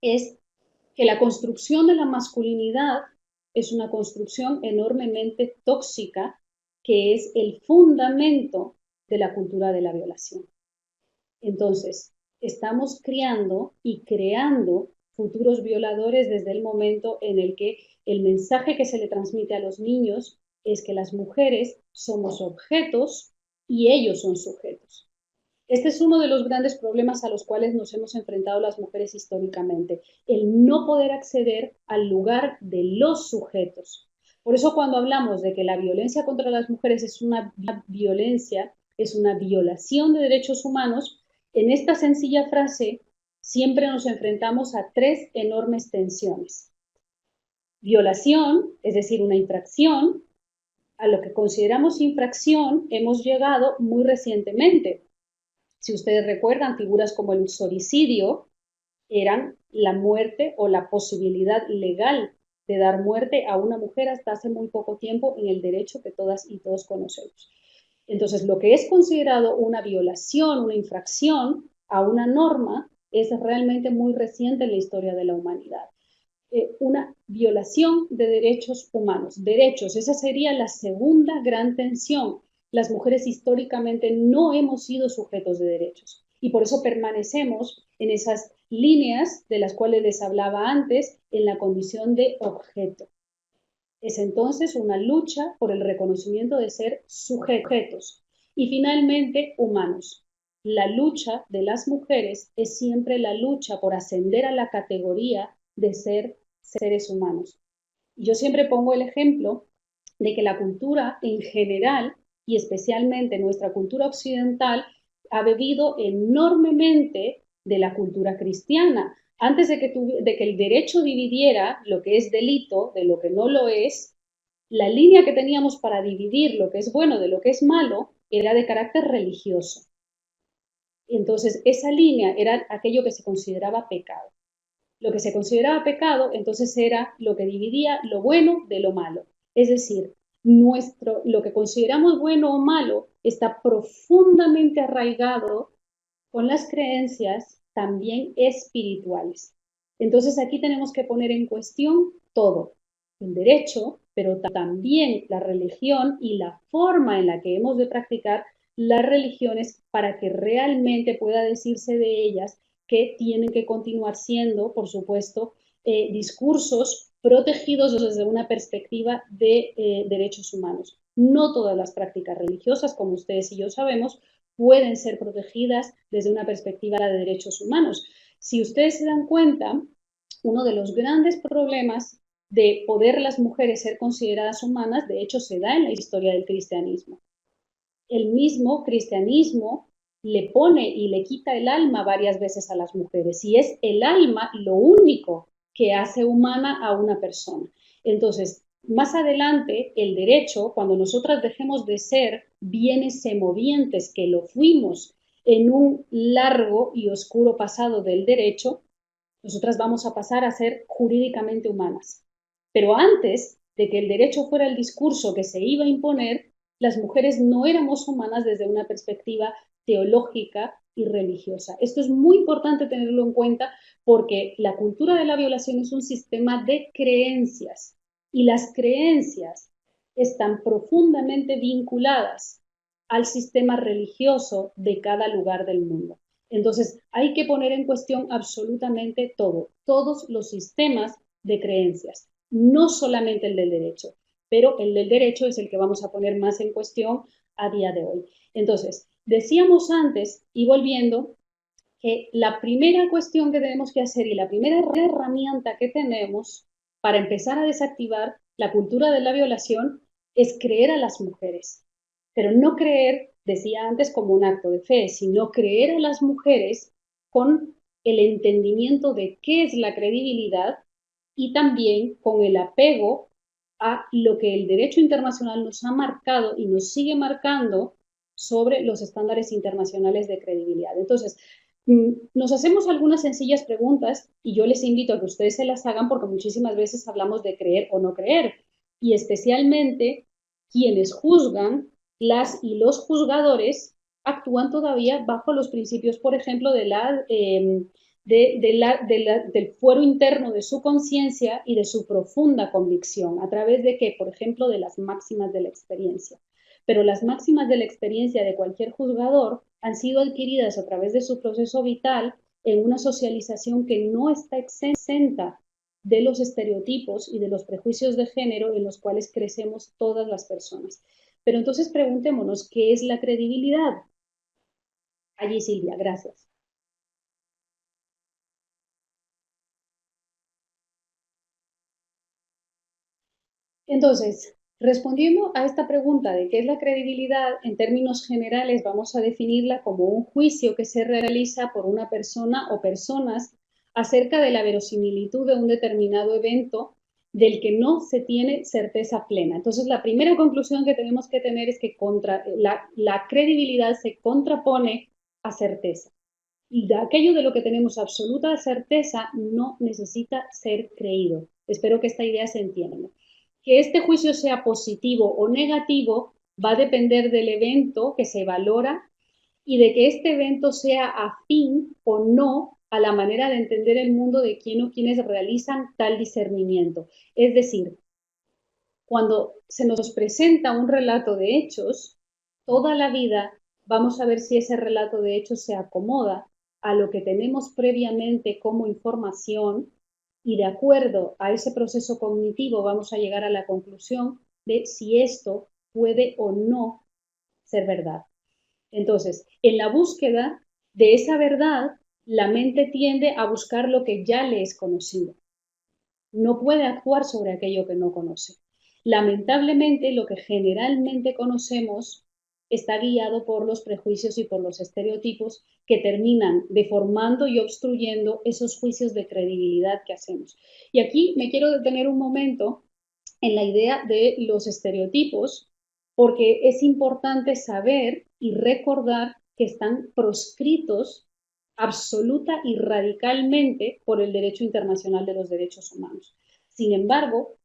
es que la construcción de la masculinidad es una construcción enormemente tóxica que es el fundamento de la cultura de la violación. Entonces, estamos criando y creando futuros violadores desde el momento en el que el mensaje que se le transmite a los niños es que las mujeres somos objetos y ellos son sujetos. Este es uno de los grandes problemas a los cuales nos hemos enfrentado las mujeres históricamente, el no poder acceder al lugar de los sujetos. Por eso cuando hablamos de que la violencia contra las mujeres es una violencia, es una violación de derechos humanos, en esta sencilla frase siempre nos enfrentamos a tres enormes tensiones. Violación, es decir, una infracción. A lo que consideramos infracción hemos llegado muy recientemente. Si ustedes recuerdan, figuras como el uxoricidio eran la muerte o la posibilidad legal de dar muerte a una mujer hasta hace muy poco tiempo en el derecho que todas y todos conocemos. Entonces, lo que es considerado una violación, una infracción a una norma, es realmente muy reciente en la historia de la humanidad. Una violación de derechos humanos. Derechos, esa sería la segunda gran tensión. Las mujeres históricamente no hemos sido sujetos de derechos y por eso permanecemos en esas líneas de las cuales les hablaba antes, en la condición de objeto. Es entonces una lucha por el reconocimiento de ser sujetos y finalmente humanos. La lucha de las mujeres es siempre la lucha por ascender a la categoría de ser seres humanos. Yo siempre pongo el ejemplo de que la cultura en general y especialmente nuestra cultura occidental ha bebido enormemente de la cultura cristiana. Antes de que el derecho dividiera lo que es delito de lo que no lo es, la línea que teníamos para dividir lo que es bueno de lo que es malo era de carácter religioso. Entonces, esa línea era aquello que se consideraba pecado. Lo que se consideraba pecado, entonces era lo que dividía lo bueno de lo malo. Es decir, lo que consideramos bueno o malo está profundamente arraigado con las creencias también espirituales. Entonces aquí tenemos que poner en cuestión todo, el derecho, pero también la religión y la forma en la que hemos de practicar las religiones para que realmente pueda decirse de ellas que tienen que continuar siendo, por supuesto, discursos protegidos desde una perspectiva de derechos humanos. No todas las prácticas religiosas, como ustedes y yo sabemos, pueden ser protegidas desde una perspectiva de derechos humanos. Si ustedes se dan cuenta, uno de los grandes problemas de poder las mujeres ser consideradas humanas, de hecho, se da en la historia del cristianismo. El mismo cristianismo le pone y le quita el alma varias veces a las mujeres, y es el alma lo único que hace humana a una persona. Entonces, más adelante, el derecho, cuando nosotras dejemos de ser bienes semovientes, que lo fuimos en un largo y oscuro pasado del derecho, nosotras vamos a pasar a ser jurídicamente humanas. Pero antes de que el derecho fuera el discurso que se iba a imponer, las mujeres no éramos humanas desde una perspectiva teológica y religiosa. Esto es muy importante tenerlo en cuenta porque la cultura de la violación es un sistema de creencias y las creencias están profundamente vinculadas al sistema religioso de cada lugar del mundo. Entonces, hay que poner en cuestión absolutamente todo, todos los sistemas de creencias, no solamente el del derecho, pero el del derecho es el que vamos a poner más en cuestión a día de hoy. Entonces, decíamos antes, y volviendo, que la primera cuestión que tenemos que hacer y la primera herramienta que tenemos para empezar a desactivar la cultura de la violación es creer a las mujeres. Pero no creer, decía antes, como un acto de fe, sino creer a las mujeres con el entendimiento de qué es la credibilidad y también con el apego a lo que el derecho internacional nos ha marcado y nos sigue marcando sobre los estándares internacionales de credibilidad. Entonces, nos hacemos algunas sencillas preguntas y yo les invito a que ustedes se las hagan porque muchísimas veces hablamos de creer o no creer y especialmente quienes juzgan, las y los juzgadores actúan todavía bajo los principios, por ejemplo, del fuero interno de su conciencia y de su profunda convicción, a través de que, por ejemplo, de las máximas de la experiencia. Pero las máximas de la experiencia de cualquier juzgador han sido adquiridas a través de su proceso vital en una socialización que no está exenta de los estereotipos y de los prejuicios de género en los cuales crecemos todas las personas. Pero entonces preguntémonos, ¿qué es la credibilidad? Allí Silvia, gracias. Entonces, respondiendo a esta pregunta de qué es la credibilidad, en términos generales vamos a definirla como un juicio que se realiza por una persona o personas acerca de la verosimilitud de un determinado evento del que no se tiene certeza plena. Entonces, la primera conclusión que tenemos que tener es que la credibilidad se contrapone a certeza. Y de aquello de lo que tenemos absoluta certeza no necesita ser creído. Espero que esta idea se entienda. Que este juicio sea positivo o negativo va a depender del evento que se valora y de que este evento sea afín o no a la manera de entender el mundo de quien o quienes realizan tal discernimiento. Es decir, cuando se nos presenta un relato de hechos, toda la vida vamos a ver si ese relato de hechos se acomoda a lo que tenemos previamente como información y de acuerdo a ese proceso cognitivo vamos a llegar a la conclusión de si esto puede o no ser verdad. Entonces, en la búsqueda de esa verdad, la mente tiende a buscar lo que ya le es conocido. No puede actuar sobre aquello que no conoce. Lamentablemente, lo que generalmente conocemos está guiado por los prejuicios y por los estereotipos que terminan deformando y obstruyendo esos juicios de credibilidad que hacemos. Y aquí me quiero detener un momento en la idea de los estereotipos, porque es importante saber y recordar que están proscritos absoluta y radicalmente por el derecho internacional de los derechos humanos. Sin embargo,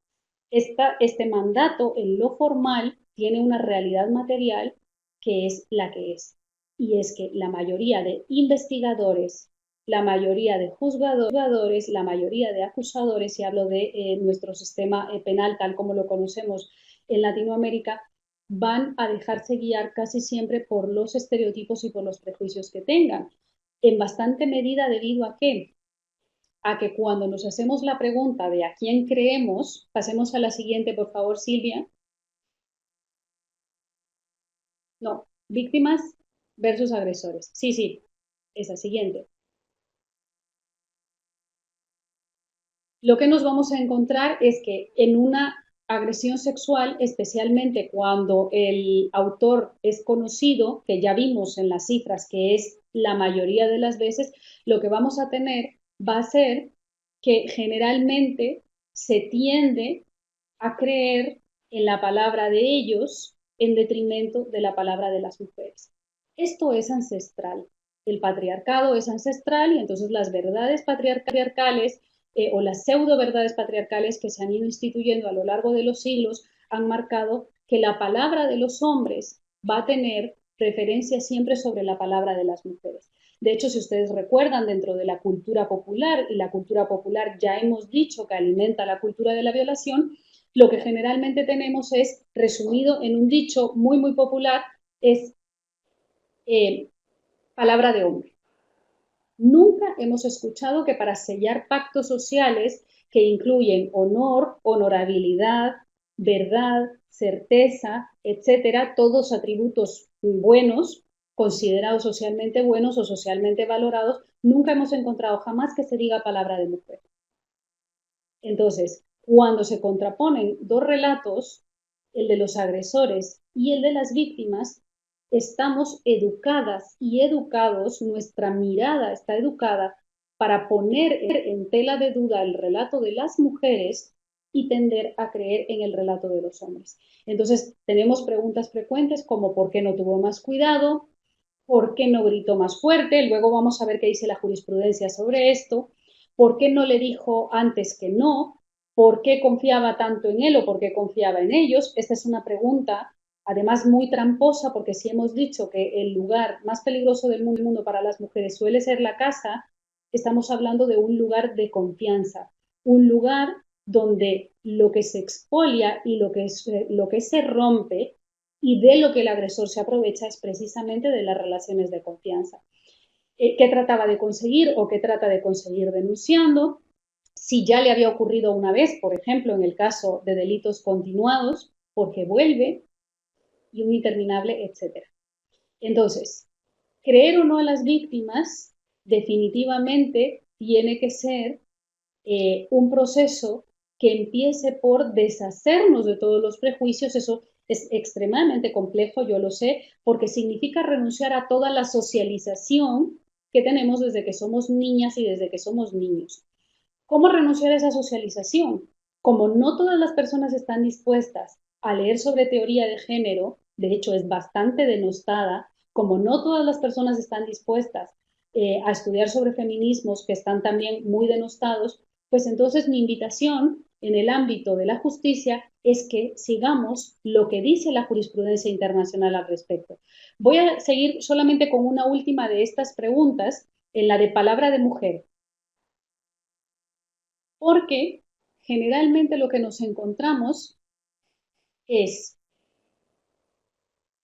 este mandato en lo formal tiene una realidad material que es la que es. y es que la mayoría de investigadores, la mayoría de juzgadores, la mayoría de acusadores, y hablo de nuestro sistema penal tal como lo conocemos en Latinoamérica, van a dejarse guiar casi siempre por los estereotipos y por los prejuicios que tengan. En bastante medida debido a qué? A que cuando nos hacemos la pregunta de a quién creemos, pasemos a la siguiente, por favor, Silvia. No, víctimas versus agresores. Sí, sí, esa siguiente. Lo que nos vamos a encontrar es que en una agresión sexual, especialmente cuando el autor es conocido, que ya vimos en las cifras que es la mayoría de las veces, lo que vamos a tener va a ser que generalmente se tiende a creer en la palabra de ellos en detrimento de la palabra de las mujeres. Esto es ancestral. El patriarcado es ancestral y entonces las verdades patriarcales o las pseudo verdades patriarcales que se han ido instituyendo a lo largo de los siglos han marcado que la palabra de los hombres va a tener preferencia siempre sobre la palabra de las mujeres. De hecho, si ustedes recuerdan, dentro de la cultura popular, y la cultura popular ya hemos dicho que alimenta la cultura de la violación, lo que generalmente tenemos es, resumido en un dicho muy, muy popular, es eh, palabra de hombre. Nunca hemos escuchado que para sellar pactos sociales que incluyen honor, honorabilidad, verdad, certeza, etcétera, todos atributos buenos, considerados socialmente buenos o socialmente valorados, nunca hemos encontrado jamás que se diga palabra de mujer. Entonces, cuando se contraponen dos relatos, el de los agresores y el de las víctimas, estamos educadas y educados, nuestra mirada está educada para poner en tela de duda el relato de las mujeres y tender a creer en el relato de los hombres. Entonces, tenemos preguntas frecuentes como ¿por qué no tuvo más cuidado? ¿Por qué no gritó más fuerte? Luego vamos a ver qué dice la jurisprudencia sobre esto. ¿Por qué no le dijo antes que no? ¿Por qué confiaba tanto en él o por qué confiaba en ellos? Esta es una pregunta, además muy tramposa, porque si hemos dicho que el lugar más peligroso del mundo para las mujeres suele ser la casa, estamos hablando de un lugar de confianza, un lugar donde lo que se expolia y lo que se rompe y de lo que el agresor se aprovecha es precisamente de las relaciones de confianza. ¿Qué trataba de conseguir o qué trata de conseguir denunciando? Si ya le había ocurrido una vez, por ejemplo, en el caso de delitos continuados, porque vuelve y un interminable, etcétera. Entonces, creer o no a las víctimas definitivamente tiene que ser un proceso que empiece por deshacernos de todos los prejuicios. Eso es extremadamente complejo, yo lo sé, porque significa renunciar a toda la socialización que tenemos desde que somos niñas y desde que somos niños. ¿Cómo renunciar a esa socialización? Como no todas las personas están dispuestas a leer sobre teoría de género, de hecho es bastante denostada, como no todas las personas están dispuestas a estudiar sobre feminismos que están también muy denostados, pues entonces mi invitación en el ámbito de la justicia es que sigamos lo que dice la jurisprudencia internacional al respecto. Voy a seguir solamente con una última de estas preguntas, en la de palabra de mujer, porque generalmente lo que nos encontramos es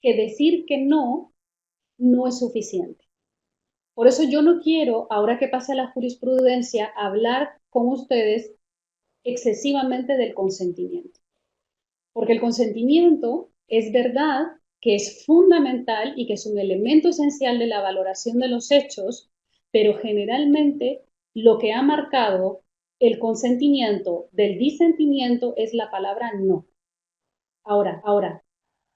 que decir que no es suficiente. Por eso yo no quiero, ahora que pasa la jurisprudencia, hablar con ustedes excesivamente del consentimiento. Porque el consentimiento es verdad que es fundamental y que es un elemento esencial de la valoración de los hechos, pero generalmente lo que ha marcado el consentimiento del disentimiento es la palabra no. Ahora,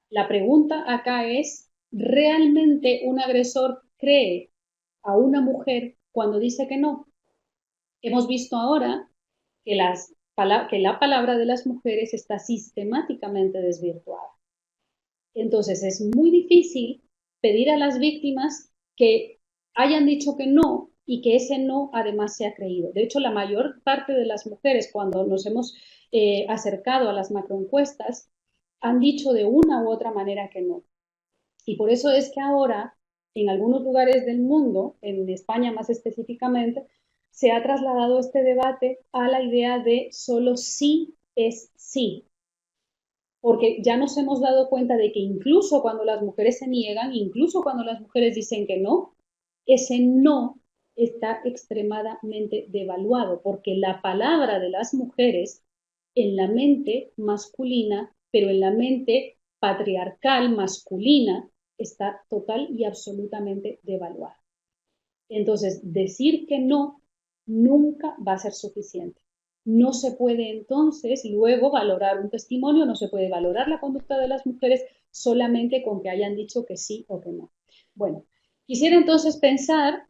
la pregunta acá es, ¿realmente un agresor cree a una mujer cuando dice que no? Hemos visto ahora que, que la palabra de las mujeres está sistemáticamente desvirtuada. Entonces es muy difícil pedir a las víctimas que hayan dicho que no y que ese no además sea creído. De hecho, la mayor parte de las mujeres, cuando nos hemos acercado a las macroencuestas, han dicho de una u otra manera que no. Y por eso es que ahora en algunos lugares del mundo, en España más específicamente, se ha trasladado este debate a la idea de solo sí es sí, porque ya nos hemos dado cuenta de que incluso cuando las mujeres se niegan, incluso cuando las mujeres dicen que no, ese no está extremadamente devaluado, porque la palabra de las mujeres en la mente masculina, pero en la mente patriarcal masculina, está total y absolutamente devaluada. Entonces, decir que no nunca va a ser suficiente. No se puede entonces luego valorar un testimonio, no se puede valorar la conducta de las mujeres solamente con que hayan dicho que sí o que no. Bueno, quisiera entonces pensar,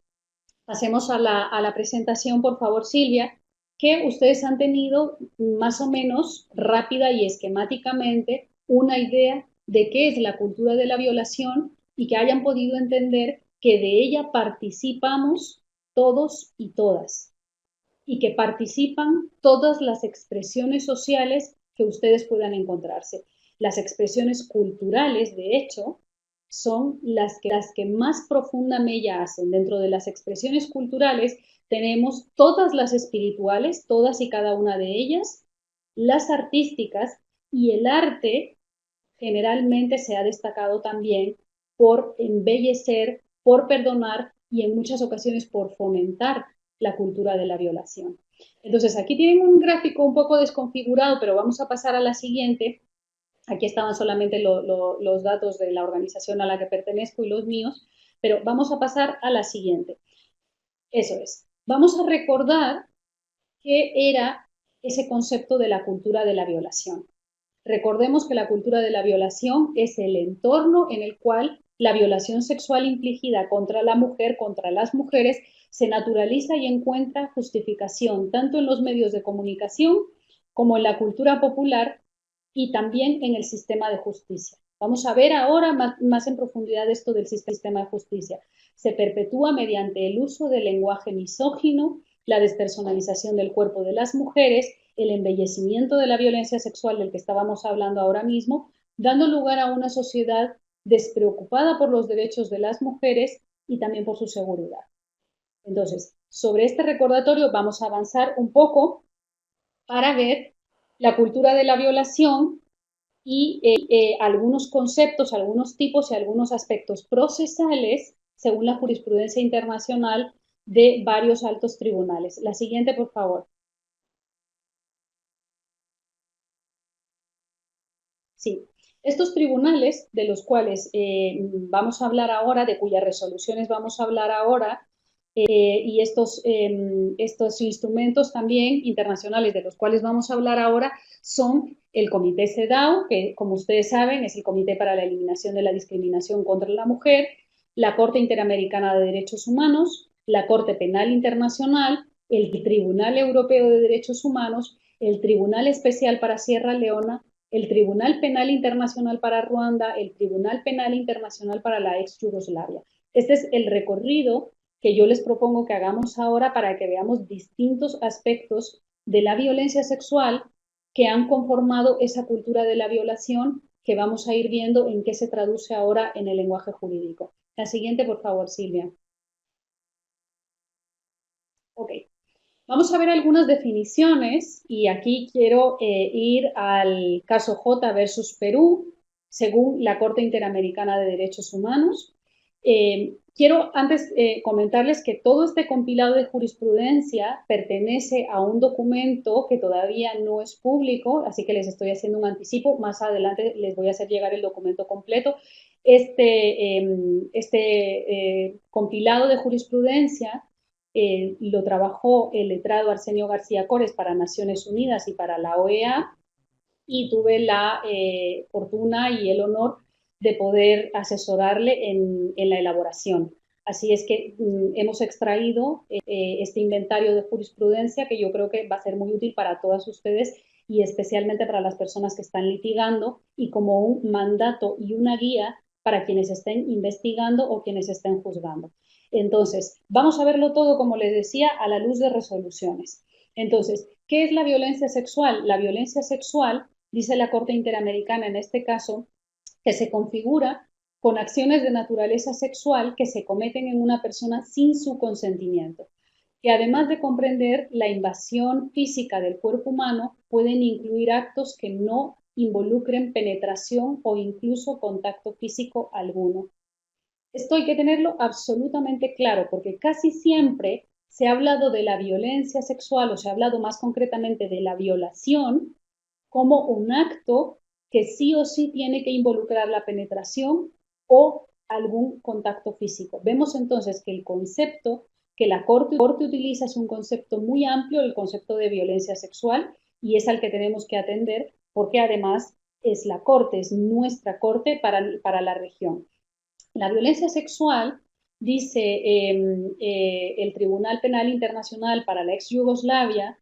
pasemos a la presentación, por favor, Silvia, que ustedes han tenido más o menos rápida y esquemáticamente una idea de qué es la cultura de la violación y que hayan podido entender que de ella participamos todos y todas y que participan todas las expresiones sociales que ustedes puedan encontrarse. Las expresiones culturales, de hecho, son las que más profunda mella hacen. Dentro de las expresiones culturales tenemos todas las espirituales, todas y cada una de ellas, las artísticas, y el arte generalmente se ha destacado también por embellecer, por perdonar y en muchas ocasiones por fomentar la cultura de la violación. Entonces, aquí tienen un gráfico un poco desconfigurado, pero vamos a pasar a la siguiente. Aquí estaban solamente los datos de la organización a la que pertenezco y los míos, pero vamos a pasar a la siguiente. Eso es. Vamos a recordar qué era ese concepto de la cultura de la violación. Recordemos que la cultura de la violación es el entorno en el cual la violación sexual infligida contra la mujer, contra las mujeres, se naturaliza y encuentra justificación tanto en los medios de comunicación como en la cultura popular y también en el sistema de justicia. Vamos a ver ahora más en profundidad esto del sistema de justicia. Se perpetúa mediante el uso del lenguaje misógino, la despersonalización del cuerpo de las mujeres, el embellecimiento de la violencia sexual del que estábamos hablando ahora mismo, dando lugar a una sociedad despreocupada por los derechos de las mujeres y también por su seguridad. Entonces, sobre este recordatorio vamos a avanzar un poco para ver la cultura de la violación y algunos conceptos, algunos tipos y algunos aspectos procesales según la jurisprudencia internacional de varios altos tribunales. La siguiente, por favor. Sí, estos tribunales de los cuales vamos a hablar ahora, de cuyas resoluciones vamos a hablar ahora, y estos instrumentos también internacionales de los cuales vamos a hablar ahora son el Comité CEDAW, que como ustedes saben es el Comité para la Eliminación de la Discriminación contra la Mujer, la Corte Interamericana de Derechos Humanos, la Corte Penal Internacional, el Tribunal Europeo de Derechos Humanos, el Tribunal Especial para Sierra Leona, el Tribunal Penal Internacional para Ruanda, el Tribunal Penal Internacional para la ex Yugoslavia. Este es el recorrido que yo les propongo que hagamos ahora para que veamos distintos aspectos de la violencia sexual que han conformado esa cultura de la violación que vamos a ir viendo en qué se traduce ahora en el lenguaje jurídico. La siguiente, por favor, Silvia. Ok. Vamos a ver algunas definiciones y aquí quiero ir al caso J versus Perú, según la Corte Interamericana de Derechos Humanos. Quiero antes comentarles que todo este compilado de jurisprudencia pertenece a un documento que todavía no es público, así que les estoy haciendo un anticipo. Más adelante les voy a hacer llegar el documento completo. Este compilado de jurisprudencia lo trabajó el letrado Arsenio García Cores para Naciones Unidas y para la OEA, y tuve la fortuna y el honor de poder asesorarle en la elaboración. Así es que hemos extraído este inventario de jurisprudencia que yo creo que va a ser muy útil para todas ustedes y especialmente para las personas que están litigando y como un mandato y una guía para quienes estén investigando o quienes estén juzgando. Entonces, vamos a verlo todo, como les decía, a la luz de resoluciones. Entonces, ¿qué es la violencia sexual? La violencia sexual, dice la Corte Interamericana en este caso, que se configura con acciones de naturaleza sexual que se cometen en una persona sin su consentimiento, que además de comprender la invasión física del cuerpo humano, pueden incluir actos que no involucren penetración o incluso contacto físico alguno. Esto hay que tenerlo absolutamente claro, porque casi siempre se ha hablado de la violencia sexual o se ha hablado más concretamente de la violación como un acto que sí o sí tiene que involucrar la penetración o algún contacto físico. Vemos entonces que el concepto que la Corte utiliza es un concepto muy amplio, el concepto de violencia sexual, y es al que tenemos que atender porque además es la Corte, es nuestra Corte para la región. La violencia sexual, dice el Tribunal Penal Internacional para la ex Yugoslavia,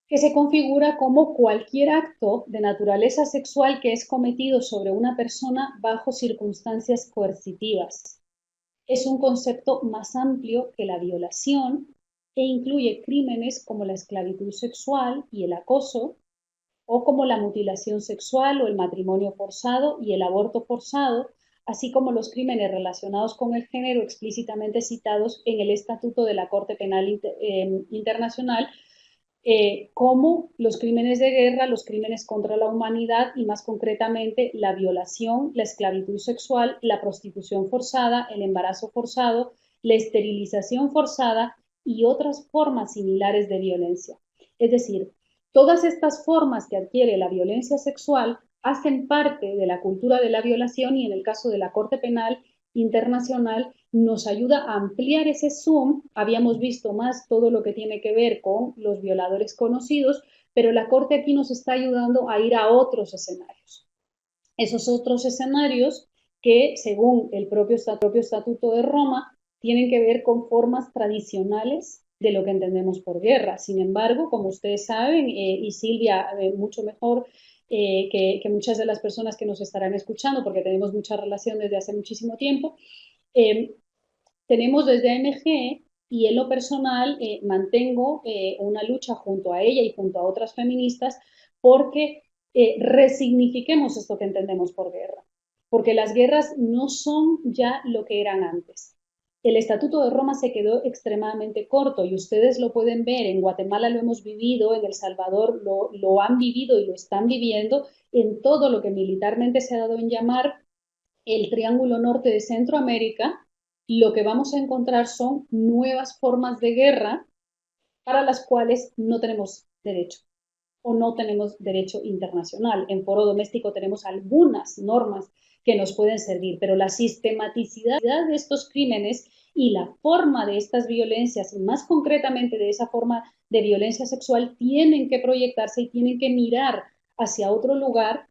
que se configura como cualquier acto de naturaleza sexual que es cometido sobre una persona bajo circunstancias coercitivas. Es un concepto más amplio que la violación e incluye crímenes como la esclavitud sexual y el acoso, o como la mutilación sexual o el matrimonio forzado y el aborto forzado, así como los crímenes relacionados con el género explícitamente citados en el Estatuto de la Corte Penal Internacional, como los crímenes de guerra, los crímenes contra la humanidad y más concretamente la violación, la esclavitud sexual, la prostitución forzada, el embarazo forzado, la esterilización forzada y otras formas similares de violencia. Es decir, todas estas formas que adquiere la violencia sexual hacen parte de la cultura de la violación y en el caso de la Corte Penal Internacional nos ayuda a ampliar ese zoom. Habíamos visto más todo lo que tiene que ver con los violadores conocidos, pero la Corte aquí nos está ayudando a ir a otros escenarios. Esos otros escenarios que, según el propio Estatuto de Roma, tienen que ver con formas tradicionales de lo que entendemos por guerra. Sin embargo, como ustedes saben, y Silvia mucho mejor que muchas de las personas que nos estarán escuchando, porque tenemos mucha relación desde hace muchísimo tiempo, tenemos desde AMG y en lo personal mantengo una lucha junto a ella y junto a otras feministas porque resignifiquemos esto que entendemos por guerra, porque las guerras no son ya lo que eran antes. El Estatuto de Roma se quedó extremadamente corto y ustedes lo pueden ver, en Guatemala lo hemos vivido, en El Salvador lo han vivido y lo están viviendo en todo lo que militarmente se ha dado en llamar el Triángulo Norte de Centroamérica. Lo que vamos a encontrar son nuevas formas de guerra para las cuales no tenemos derecho o no tenemos derecho internacional. En foro doméstico tenemos algunas normas que nos pueden servir, pero la sistematicidad de estos crímenes y la forma de estas violencias, y más concretamente de esa forma de violencia sexual, tienen que proyectarse y tienen que mirar hacia otro lugar,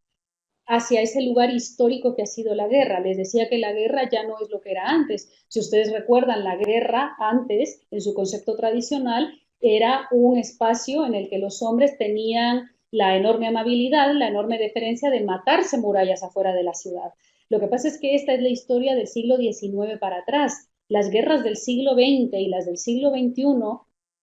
hacia ese lugar histórico que ha sido la guerra. Les decía que la guerra ya no es lo que era antes. Si ustedes recuerdan, la guerra antes, en su concepto tradicional, era un espacio en el que los hombres tenían la enorme amabilidad, la enorme deferencia de matarse murallas afuera de la ciudad. Lo que pasa es que esta es la historia del siglo XIX para atrás. Las guerras del siglo XX y las del siglo XXI,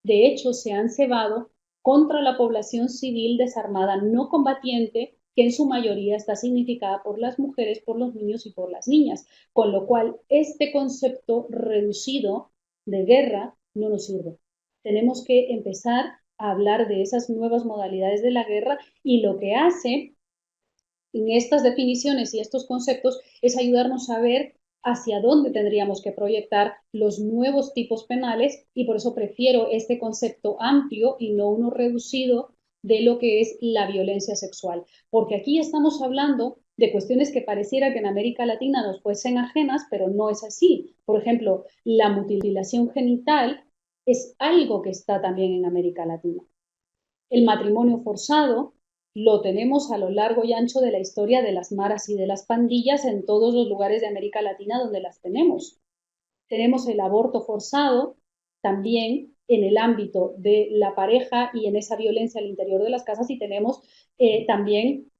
de hecho, se han cebado contra la población civil desarmada no combatiente, que en su mayoría está significada por las mujeres, por los niños y por las niñas, con lo cual este concepto reducido de guerra no nos sirve. Tenemos que empezar a hablar de esas nuevas modalidades de la guerra y lo que hace en estas definiciones y estos conceptos es ayudarnos a ver hacia dónde tendríamos que proyectar los nuevos tipos penales y por eso prefiero este concepto amplio y no uno reducido de lo que es la violencia sexual, porque aquí estamos hablando de cuestiones que pareciera que en América Latina nos fuesen ajenas, pero no es así. Por ejemplo, la mutilación genital es algo que está también en América Latina. El matrimonio forzado lo tenemos a lo largo y ancho de la historia de las maras y de las pandillas en todos los lugares de América Latina donde las tenemos. Tenemos el aborto forzado también en el ámbito de la pareja y en esa violencia al interior de las casas y tenemos también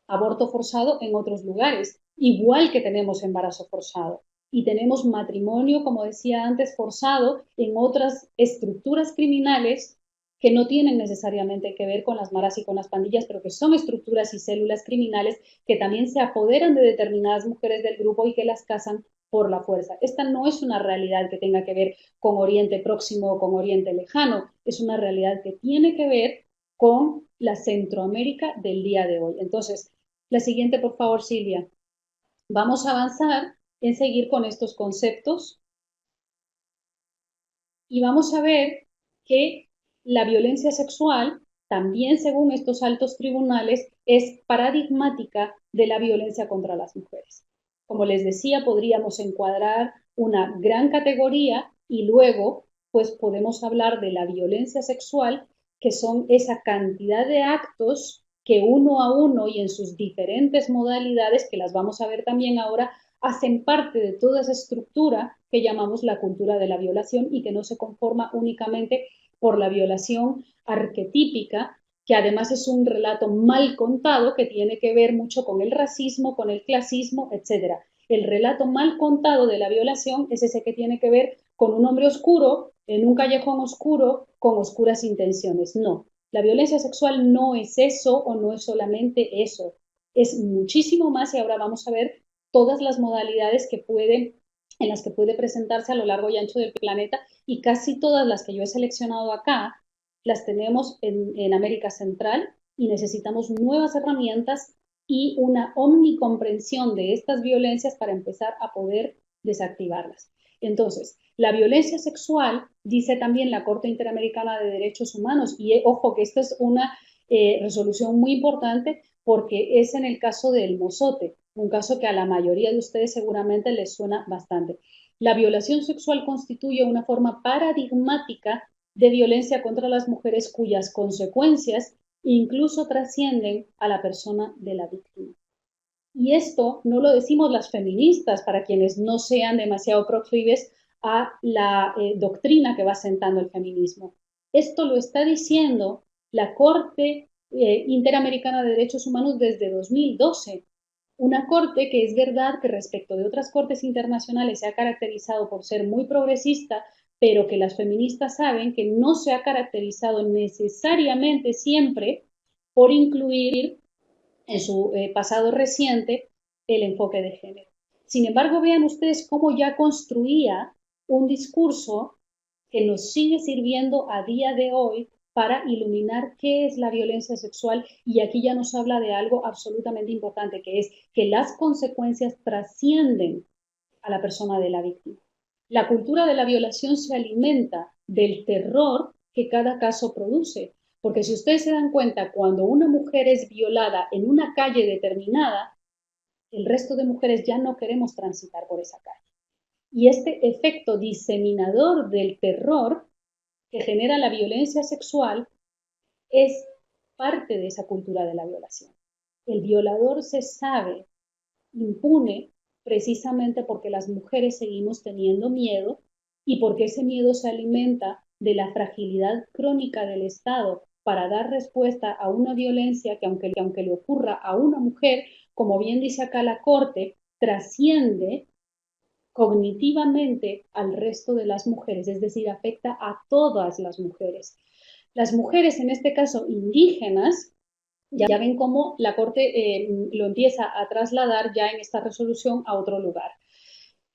aborto forzado en otros lugares, igual que tenemos embarazo forzado. Y tenemos matrimonio, como decía antes, forzado en otras estructuras criminales que no tienen necesariamente que ver con las maras y con las pandillas, pero que son estructuras y células criminales que también se apoderan de determinadas mujeres del grupo y que las casan por la fuerza. Esta no es una realidad que tenga que ver con Oriente Próximo o con Oriente Lejano, es una realidad que tiene que ver con la Centroamérica del día de hoy. Entonces, la siguiente, por favor, Silvia. Vamos a avanzar en seguir con estos conceptos y vamos a ver que la violencia sexual, también según estos altos tribunales, es paradigmática de la violencia contra las mujeres. Como les decía, podríamos encuadrar una gran categoría y luego pues podemos hablar de la violencia sexual, que son esa cantidad de actos que uno a uno y en sus diferentes modalidades, que las vamos a ver también ahora, hacen parte de toda esa estructura que llamamos la cultura de la violación y que no se conforma únicamente por la violación arquetípica, que además es un relato mal contado que tiene que ver mucho con el racismo, con el clasismo, etcétera. El relato mal contado de la violación es ese que tiene que ver con un hombre oscuro en un callejón oscuro con oscuras intenciones. No, la violencia sexual no es eso o no es solamente eso, es muchísimo más y ahora vamos a ver todas las modalidades en las que puede presentarse a lo largo y ancho del planeta y casi todas las que yo he seleccionado acá las tenemos en América Central y necesitamos nuevas herramientas y una omnicomprensión de estas violencias para empezar a poder desactivarlas. Entonces, la violencia sexual, dice también la Corte Interamericana de Derechos Humanos, y ojo que esta es una resolución muy importante porque es en el caso del mozote, un caso que a la mayoría de ustedes seguramente les suena bastante. La violación sexual constituye una forma paradigmática de violencia contra las mujeres cuyas consecuencias incluso trascienden a la persona de la víctima. Y esto no lo decimos las feministas, para quienes no sean demasiado proclives a la doctrina que va sentando el feminismo. Esto lo está diciendo la Corte Interamericana de Derechos Humanos desde 2012. Una corte que es verdad que respecto de otras cortes internacionales se ha caracterizado por ser muy progresista, pero que las feministas saben que no se ha caracterizado necesariamente siempre por incluir en su pasado reciente el enfoque de género. Sin embargo, vean ustedes cómo ya construía un discurso que nos sigue sirviendo a día de hoy para iluminar qué es la violencia sexual y aquí ya nos habla de algo absolutamente importante, que es que las consecuencias trascienden a la persona de la víctima. La cultura de la violación se alimenta del terror que cada caso produce, porque si ustedes se dan cuenta, cuando una mujer es violada en una calle determinada, el resto de mujeres ya no queremos transitar por esa calle. Y este efecto diseminador del terror que genera la violencia sexual es parte de esa cultura de la violación. El violador se sabe impune precisamente porque las mujeres seguimos teniendo miedo y porque ese miedo se alimenta de la fragilidad crónica del Estado para dar respuesta a una violencia que aunque le ocurra a una mujer, como bien dice acá la Corte, trasciende cognitivamente al resto de las mujeres, es decir, afecta a todas las mujeres. Las mujeres, en este caso indígenas, ya ven cómo la Corte lo empieza a trasladar ya en esta resolución a otro lugar.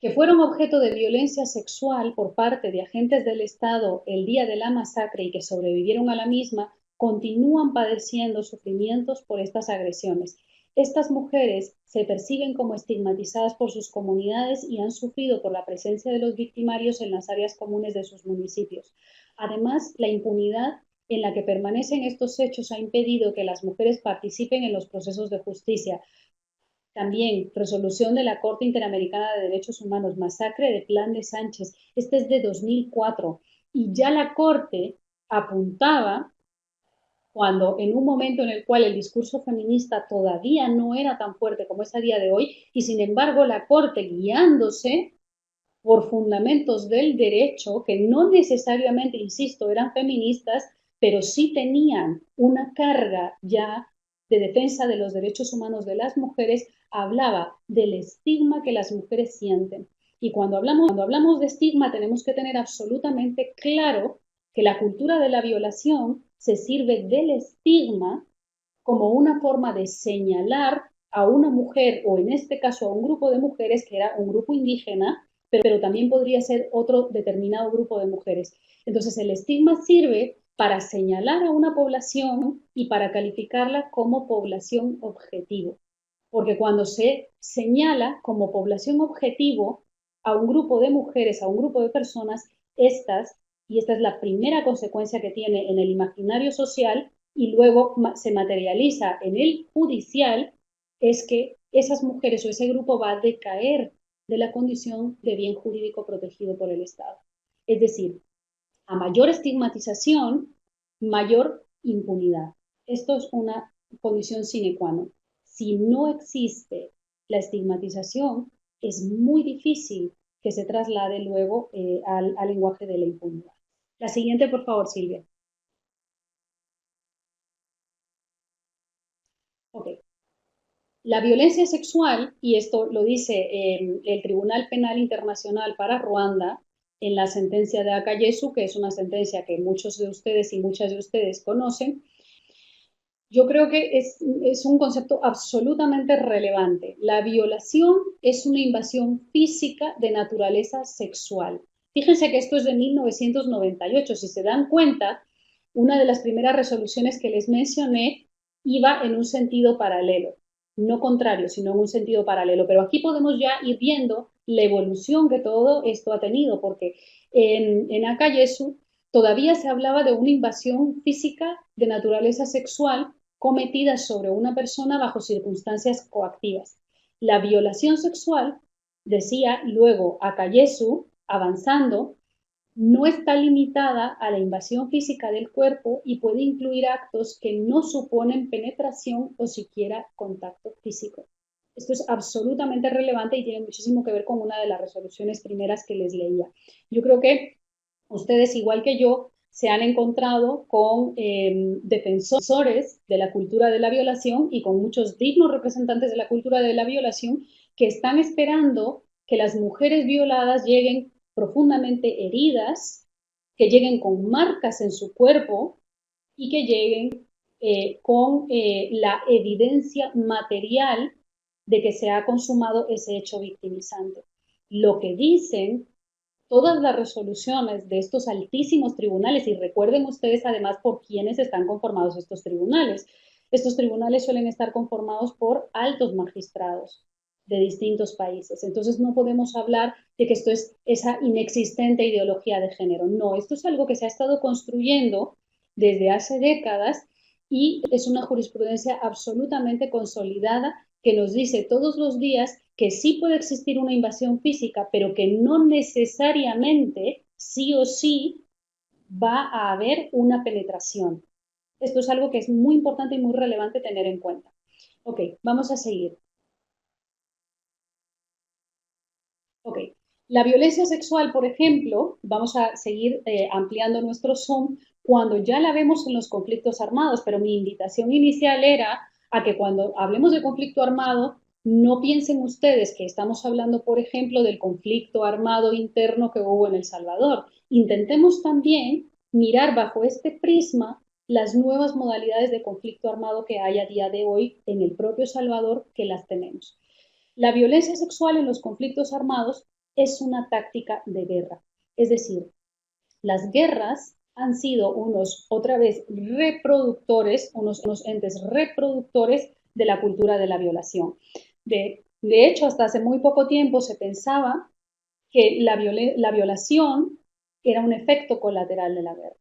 Que fueron objeto de violencia sexual por parte de agentes del Estado el día de la masacre y que sobrevivieron a la misma, continúan padeciendo sufrimientos por estas agresiones. Estas mujeres se perciben como estigmatizadas por sus comunidades y han sufrido por la presencia de los victimarios en las áreas comunes de sus municipios. Además, la impunidad en la que permanecen estos hechos ha impedido que las mujeres participen en los procesos de justicia. También, resolución de la Corte Interamericana de Derechos Humanos, masacre de Plan de Sánchez. Este es de 2004. Y ya la Corte apuntaba, cuando en un momento en el cual el discurso feminista todavía no era tan fuerte como es a día de hoy, y sin embargo la Corte, guiándose por fundamentos del derecho, que no necesariamente, insisto, eran feministas, pero sí tenían una carga ya de defensa de los derechos humanos de las mujeres, hablaba del estigma que las mujeres sienten. Y cuando hablamos de estigma tenemos que tener absolutamente claro que la cultura de la violación se sirve del estigma como una forma de señalar a una mujer, o en este caso a un grupo de mujeres que era un grupo indígena, pero también podría ser otro determinado grupo de mujeres. Entonces el estigma sirve para señalar a una población y para calificarla como población objetivo. Porque cuando se señala como población objetivo a un grupo de mujeres, a un grupo de personas, y esta es la primera consecuencia que tiene en el imaginario social y luego se materializa en el judicial, es que esas mujeres o ese grupo va a decaer de la condición de bien jurídico protegido por el Estado. Es decir, a mayor estigmatización, mayor impunidad. Esto es una condición sine qua non. Si no existe la estigmatización, es muy difícil que se traslade luego al lenguaje de la impunidad. La siguiente, por favor, Silvia. Ok. La violencia sexual, y esto lo dice el Tribunal Penal Internacional para Ruanda en la sentencia de Akayesu, que es una sentencia que muchos de ustedes y muchas de ustedes conocen, yo creo que es un concepto absolutamente relevante. La violación es una invasión física de naturaleza sexual. Fíjense que esto es de 1998. Si se dan cuenta, una de las primeras resoluciones que les mencioné iba en un sentido paralelo, no contrario, sino en un sentido paralelo. Pero aquí podemos ya ir viendo la evolución que todo esto ha tenido, porque en Akayesu todavía se hablaba de una invasión física de naturaleza sexual cometida sobre una persona bajo circunstancias coactivas. La violación sexual, decía luego Akayesu, avanzando, no está limitada a la invasión física del cuerpo y puede incluir actos que no suponen penetración o siquiera contacto físico. Esto es absolutamente relevante y tiene muchísimo que ver con una de las resoluciones primeras que les leía. Yo creo que ustedes, igual que yo, se han encontrado con defensores de la cultura de la violación y con muchos dignos representantes de la cultura de la violación que están esperando que las mujeres violadas lleguen profundamente heridas, que lleguen con marcas en su cuerpo y que lleguen con la evidencia material de que se ha consumado ese hecho victimizante. Lo que dicen todas las resoluciones de estos altísimos tribunales, y recuerden ustedes además por quiénes están conformados estos tribunales. Estos tribunales suelen estar conformados por altos magistrados de distintos países. Entonces no podemos hablar de que esto es esa inexistente ideología de género. No, esto es algo que se ha estado construyendo desde hace décadas y es una jurisprudencia absolutamente consolidada que nos dice todos los días que sí puede existir una invasión física, pero que no necesariamente, sí o sí, va a haber una penetración. Esto es algo que es muy importante y muy relevante tener en cuenta. Ok, vamos a seguir. Ok, la violencia sexual, por ejemplo, vamos a seguir ampliando nuestro zoom cuando ya la vemos en los conflictos armados, pero mi invitación inicial era a que cuando hablemos de conflicto armado, no piensen ustedes que estamos hablando, por ejemplo, del conflicto armado interno que hubo en El Salvador. Intentemos también mirar bajo este prisma las nuevas modalidades de conflicto armado que hay a día de hoy en el propio Salvador, que las tenemos. La violencia sexual en los conflictos armados es una táctica de guerra. Es decir, las guerras han sido otra vez, reproductores, unos entes reproductores de la cultura de la violación. De hecho, hasta hace muy poco tiempo se pensaba que la violación era un efecto colateral de la guerra,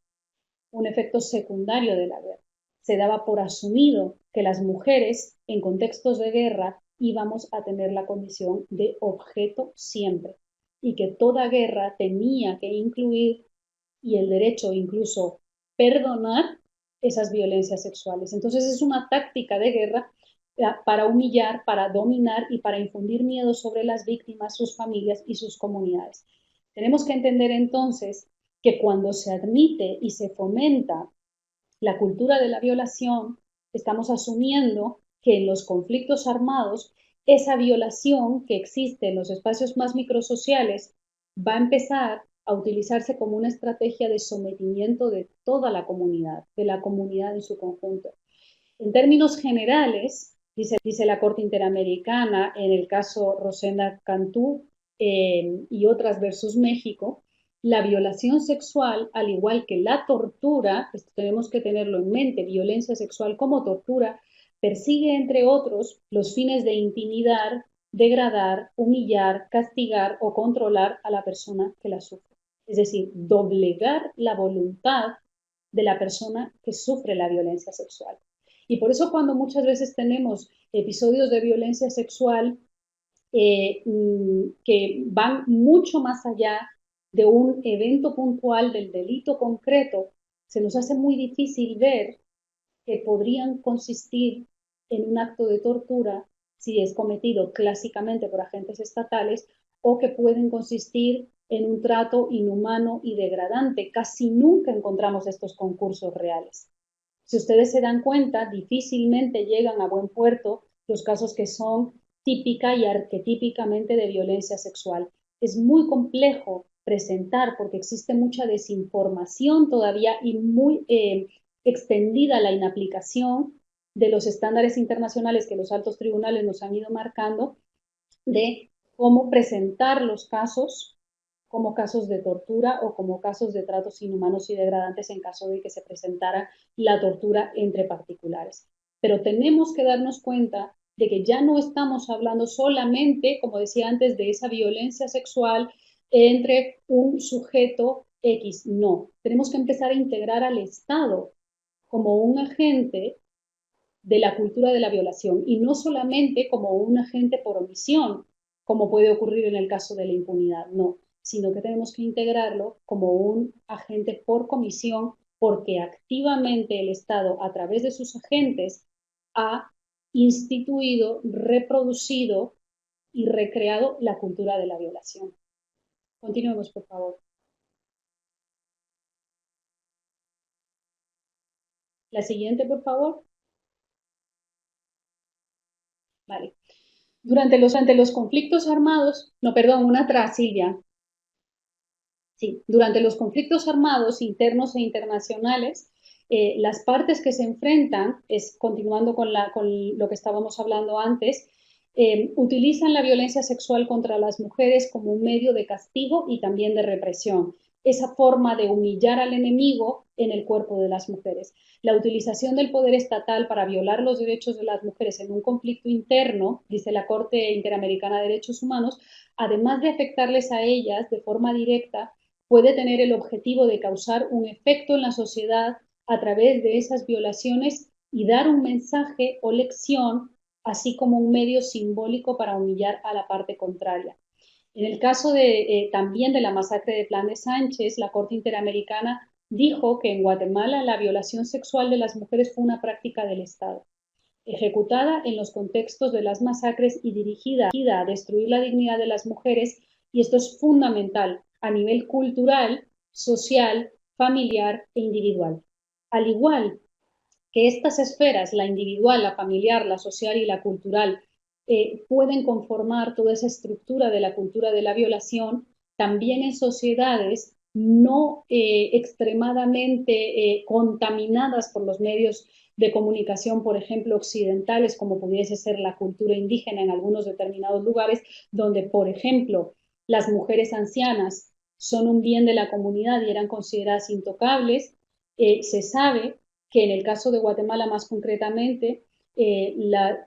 un efecto secundario de la guerra. Se daba por asumido que las mujeres en contextos de guerra íbamos a tener la condición de objeto siempre y que toda guerra tenía que incluir y el derecho incluso perdonar esas violencias sexuales. Entonces es una táctica de guerra para humillar, para dominar y para infundir miedo sobre las víctimas, sus familias y sus comunidades. Tenemos que entender entonces que cuando se admite y se fomenta la cultura de la violación, estamos asumiendo que en los conflictos armados, esa violación que existe en los espacios más microsociales va a empezar a utilizarse como una estrategia de sometimiento de toda la comunidad, de la comunidad en su conjunto. En términos generales, dice la Corte Interamericana, en el caso Rosenda Cantú y otras versus México, la violación sexual, al igual que la tortura, esto tenemos que tenerlo en mente, violencia sexual como tortura, persigue, entre otros, los fines de intimidar, degradar, humillar, castigar o controlar a la persona que la sufre. Es decir, doblegar la voluntad de la persona que sufre la violencia sexual. Y por eso cuando muchas veces tenemos episodios de violencia sexual que van mucho más allá de un evento puntual, del delito concreto, se nos hace muy difícil ver que podrían consistir en un acto de tortura si es cometido clásicamente por agentes estatales o que pueden consistir en un trato inhumano y degradante. Casi nunca encontramos estos concursos reales. Si ustedes se dan cuenta, difícilmente llegan a buen puerto los casos que son típica y arquetípicamente de violencia sexual. Es muy complejo presentar porque existe mucha desinformación todavía y muy extendida la inaplicación de los estándares internacionales que los altos tribunales nos han ido marcando de cómo presentar los casos como casos de tortura o como casos de tratos inhumanos y degradantes en caso de que se presentara la tortura entre particulares. Pero tenemos que darnos cuenta de que ya no estamos hablando solamente, como decía antes, de esa violencia sexual entre un sujeto X. No, tenemos que empezar a integrar al Estado como un agente de la cultura de la violación y no solamente como un agente por omisión, como puede ocurrir en el caso de la impunidad, no, sino que tenemos que integrarlo como un agente por comisión porque activamente el Estado, a través de sus agentes, ha instituido, reproducido y recreado la cultura de la violación. Continuemos, por favor. La siguiente, por favor. Vale. Durante los conflictos armados, no, perdón, una atrás, Silvia. Sí, durante los conflictos armados internos e internacionales, las partes que se enfrentan, continuando con lo que estábamos hablando antes, utilizan la violencia sexual contra las mujeres como un medio de castigo y también de represión. Esa forma de humillar al enemigo en el cuerpo de las mujeres. La utilización del poder estatal para violar los derechos de las mujeres en un conflicto interno, dice la Corte Interamericana de Derechos Humanos, además de afectarles a ellas de forma directa, puede tener el objetivo de causar un efecto en la sociedad a través de esas violaciones y dar un mensaje o lección, así como un medio simbólico para humillar a la parte contraria. En el caso también de la masacre de Plan de Sánchez, la Corte Interamericana dijo que en Guatemala la violación sexual de las mujeres fue una práctica del Estado, ejecutada en los contextos de las masacres y dirigida a destruir la dignidad de las mujeres, y esto es fundamental a nivel cultural, social, familiar e individual. Al igual que estas esferas, la individual, la familiar, la social y la cultural, pueden conformar toda esa estructura de la cultura de la violación, también en sociedades no extremadamente contaminadas por los medios de comunicación, por ejemplo, occidentales, como pudiese ser la cultura indígena en algunos determinados lugares, donde, por ejemplo, las mujeres ancianas son un bien de la comunidad y eran consideradas intocables. Se sabe que en el caso de Guatemala más concretamente,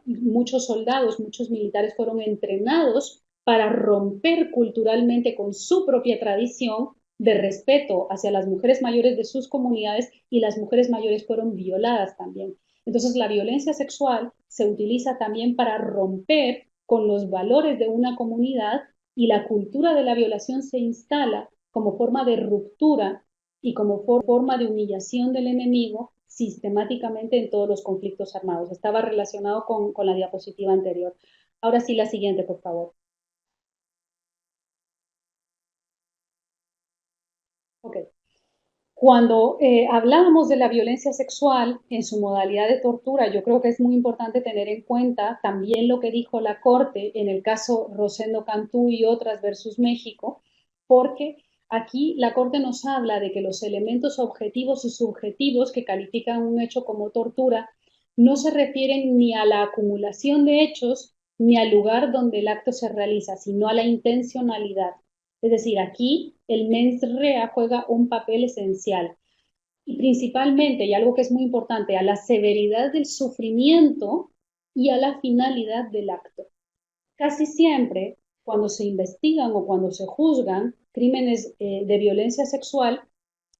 muchos soldados, muchos militares fueron entrenados para romper culturalmente con su propia tradición de respeto hacia las mujeres mayores de sus comunidades, y las mujeres mayores fueron violadas también. Entonces la violencia sexual se utiliza también para romper con los valores de una comunidad, y la cultura de la violación se instala como forma de ruptura y como forma de humillación del enemigo sistemáticamente en todos los conflictos armados. Estaba relacionado con la diapositiva anterior. Ahora sí, la siguiente, por favor. Ok. Cuando hablábamos de la violencia sexual en su modalidad de tortura, yo creo que es muy importante tener en cuenta también lo que dijo la Corte en el caso Rosendo Cantú y otras versus México, porque Aquí la Corte nos habla de que los elementos objetivos y subjetivos que califican un hecho como tortura no se refieren ni a la acumulación de hechos ni al lugar donde el acto se realiza, sino a la intencionalidad. Es decir, aquí el mens rea juega un papel esencial y principalmente, y algo que es muy importante, a la severidad del sufrimiento y a la finalidad del acto. Casi siempre, cuando se investigan o cuando se juzgan crímenes de violencia sexual,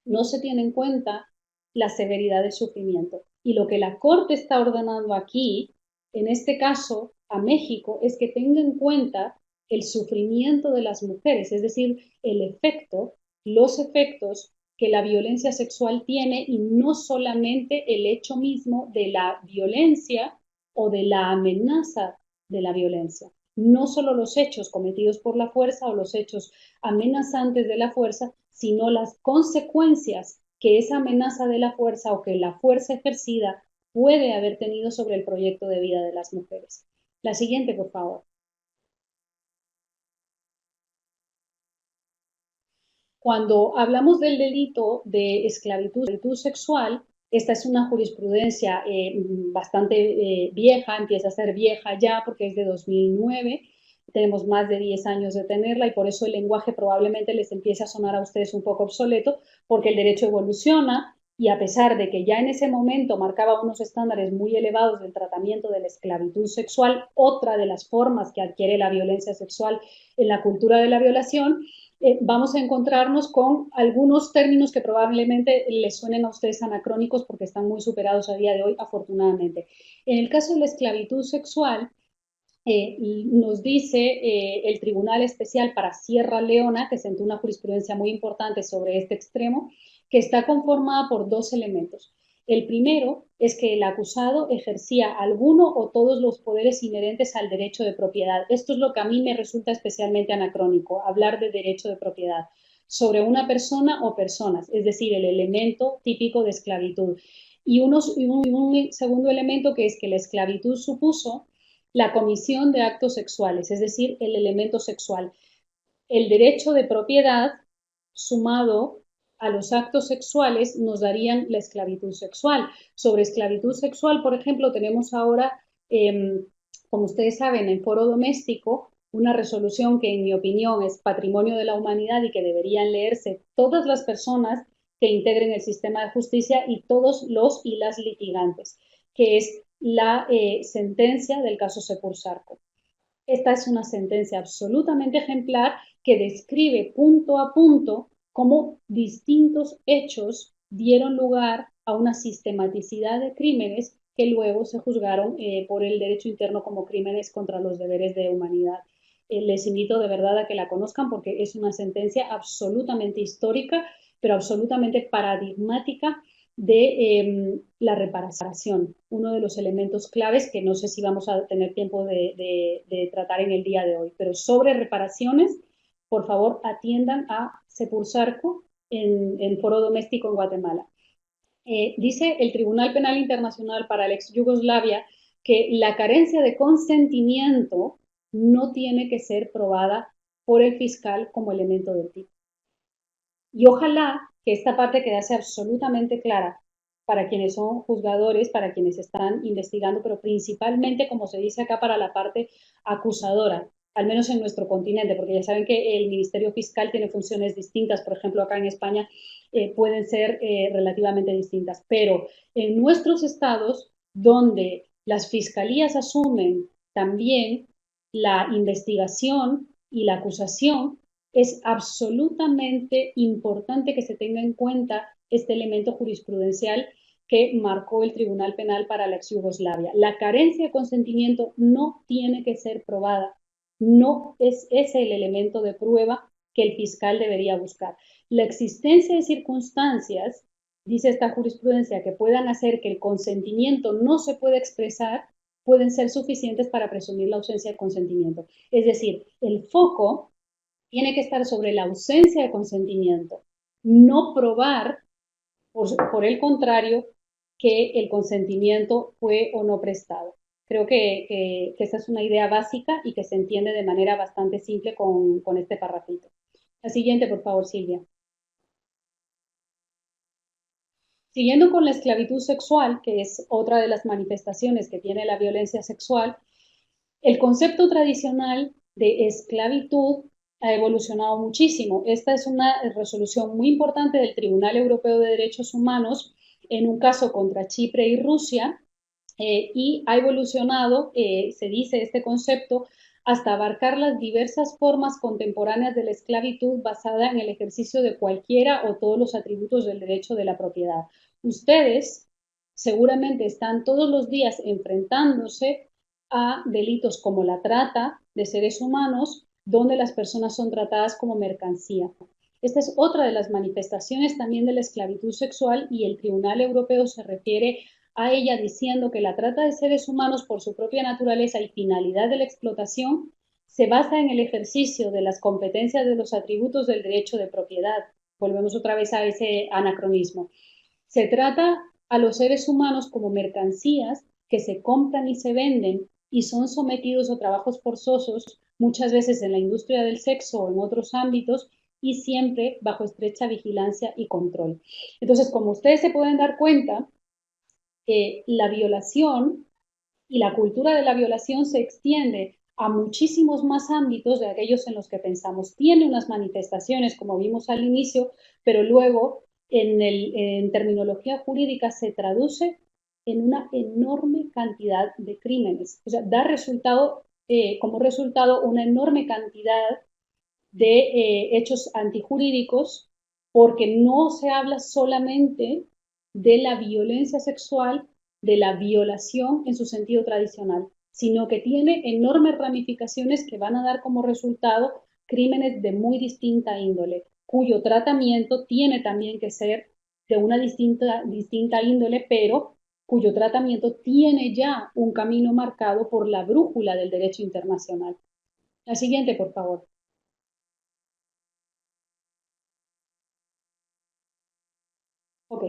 no se tiene en cuenta la severidad del sufrimiento. Y lo que la Corte está ordenando aquí, en este caso a México, es que tenga en cuenta el sufrimiento de las mujeres, es decir, el efecto, los efectos que la violencia sexual tiene y no solamente el hecho mismo de la violencia o de la amenaza de la violencia. No solo los hechos cometidos por la fuerza o los hechos amenazantes de la fuerza, sino las consecuencias que esa amenaza de la fuerza o que la fuerza ejercida puede haber tenido sobre el proyecto de vida de las mujeres. La siguiente, por favor. Cuando hablamos del delito de esclavitud sexual, esta es una jurisprudencia bastante vieja, empieza a ser vieja ya porque es de 2009, tenemos más de 10 años de tenerla y por eso el lenguaje probablemente les empiece a sonar a ustedes un poco obsoleto, porque el derecho evoluciona y a pesar de que ya en ese momento marcaba unos estándares muy elevados del tratamiento de la esclavitud sexual, otra de las formas que adquiere la violencia sexual en la cultura de la violación, vamos a encontrarnos con algunos términos que probablemente les suenen a ustedes anacrónicos porque están muy superados a día de hoy, afortunadamente. En el caso de la esclavitud sexual, nos dice el Tribunal Especial para Sierra Leona, que sentó una jurisprudencia muy importante sobre este extremo, que está conformada por dos elementos. El primero es que el acusado ejercía alguno o todos los poderes inherentes al derecho de propiedad. Esto es lo que a mí me resulta especialmente anacrónico, hablar de derecho de propiedad sobre una persona o personas, es decir, el elemento típico de esclavitud. Y un segundo elemento que es que la esclavitud supuso la comisión de actos sexuales, es decir, el elemento sexual. El derecho de propiedad sumado a los actos sexuales nos darían la esclavitud sexual. Sobre esclavitud sexual, por ejemplo, tenemos ahora, como ustedes saben, en foro doméstico, una resolución que en mi opinión es patrimonio de la humanidad y que deberían leerse todas las personas que integren el sistema de justicia y todos los y las litigantes, que es la sentencia del caso Sepursarco. Esta es una sentencia absolutamente ejemplar que describe punto a punto cómo distintos hechos dieron lugar a una sistematicidad de crímenes que luego se juzgaron por el derecho interno como crímenes contra los deberes de humanidad. Les invito de verdad a que la conozcan porque es una sentencia absolutamente histórica, pero absolutamente paradigmática de la reparación, uno de los elementos claves que no sé si vamos a tener tiempo de tratar en el día de hoy, pero sobre reparaciones, por favor atiendan a Sepursarco en foro doméstico en Guatemala. Dice el Tribunal Penal Internacional para la ex Yugoslavia que la carencia de consentimiento no tiene que ser probada por el fiscal como elemento del tipo. Y ojalá que esta parte quedase absolutamente clara para quienes son juzgadores, para quienes están investigando, pero principalmente, como se dice acá, para la parte acusadora, al menos en nuestro continente, porque ya saben que el Ministerio Fiscal tiene funciones distintas, por ejemplo, acá en España pueden ser relativamente distintas, pero en nuestros estados, donde las fiscalías asumen también la investigación y la acusación, es absolutamente importante que se tenga en cuenta este elemento jurisprudencial que marcó el Tribunal Penal para la ex Yugoslavia. La carencia de consentimiento no tiene que ser probada, no es ese el elemento de prueba que el fiscal debería buscar. La existencia de circunstancias, dice esta jurisprudencia, que puedan hacer que el consentimiento no se pueda expresar, pueden ser suficientes para presumir la ausencia de consentimiento. Es decir, el foco tiene que estar sobre la ausencia de consentimiento, no probar, por el contrario, que el consentimiento fue o no prestado. Creo que esa es una idea básica y que se entiende de manera bastante simple con este parrafito. La siguiente, por favor, Silvia. Siguiendo con la esclavitud sexual, que es otra de las manifestaciones que tiene la violencia sexual, el concepto tradicional de esclavitud ha evolucionado muchísimo. Esta es una resolución muy importante del Tribunal Europeo de Derechos Humanos en un caso contra Chipre y Rusia, y ha evolucionado, se dice este concepto, hasta abarcar las diversas formas contemporáneas de la esclavitud basada en el ejercicio de cualquiera o todos los atributos del derecho de la propiedad. Ustedes seguramente están todos los días enfrentándose a delitos como la trata de seres humanos, donde las personas son tratadas como mercancía. Esta es otra de las manifestaciones también de la esclavitud sexual y el Tribunal Europeo se refiere a ella diciendo que la trata de seres humanos por su propia naturaleza y finalidad de la explotación se basa en el ejercicio de las competencias de los atributos del derecho de propiedad. Volvemos otra vez a ese anacronismo. Se trata a los seres humanos como mercancías que se compran y se venden y son sometidos a trabajos forzosos, muchas veces en la industria del sexo o en otros ámbitos, y siempre bajo estrecha vigilancia y control. Entonces, como ustedes se pueden dar cuenta, la violación y la cultura de la violación se extiende a muchísimos más ámbitos de aquellos en los que pensamos. Tiene unas manifestaciones, como vimos al inicio, pero luego en terminología jurídica se traduce en una enorme cantidad de crímenes. O sea, da resultado, como resultado una enorme cantidad de hechos antijurídicos porque no se habla solamente de la violencia sexual, de la violación en su sentido tradicional, sino que tiene enormes ramificaciones que van a dar como resultado crímenes de muy distinta índole, cuyo tratamiento tiene también que ser de una distinta índole, pero cuyo tratamiento tiene ya un camino marcado por la brújula del derecho internacional. La siguiente, por favor. Ok.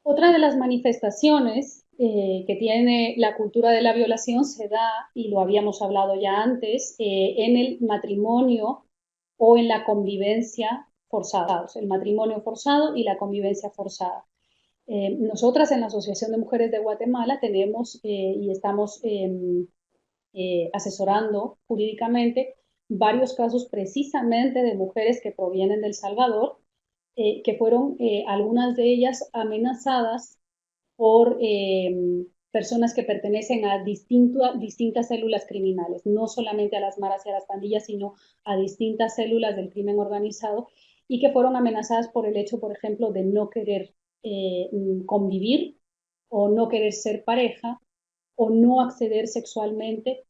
Otra de las manifestaciones que tiene la cultura de la violación se da, y lo habíamos hablado ya antes, en el matrimonio o en la convivencia forzada, o sea, el matrimonio forzado y la convivencia forzada. Nosotras en la Asociación de Mujeres de Guatemala tenemos y estamos asesorando jurídicamente varios casos precisamente de mujeres que provienen del Salvador, que fueron algunas de ellas amenazadas por personas que pertenecen a distintas células criminales, no solamente a las maras y a las pandillas, sino a distintas células del crimen organizado y que fueron amenazadas por el hecho, por ejemplo, de no querer convivir o no querer ser pareja o no acceder sexualmente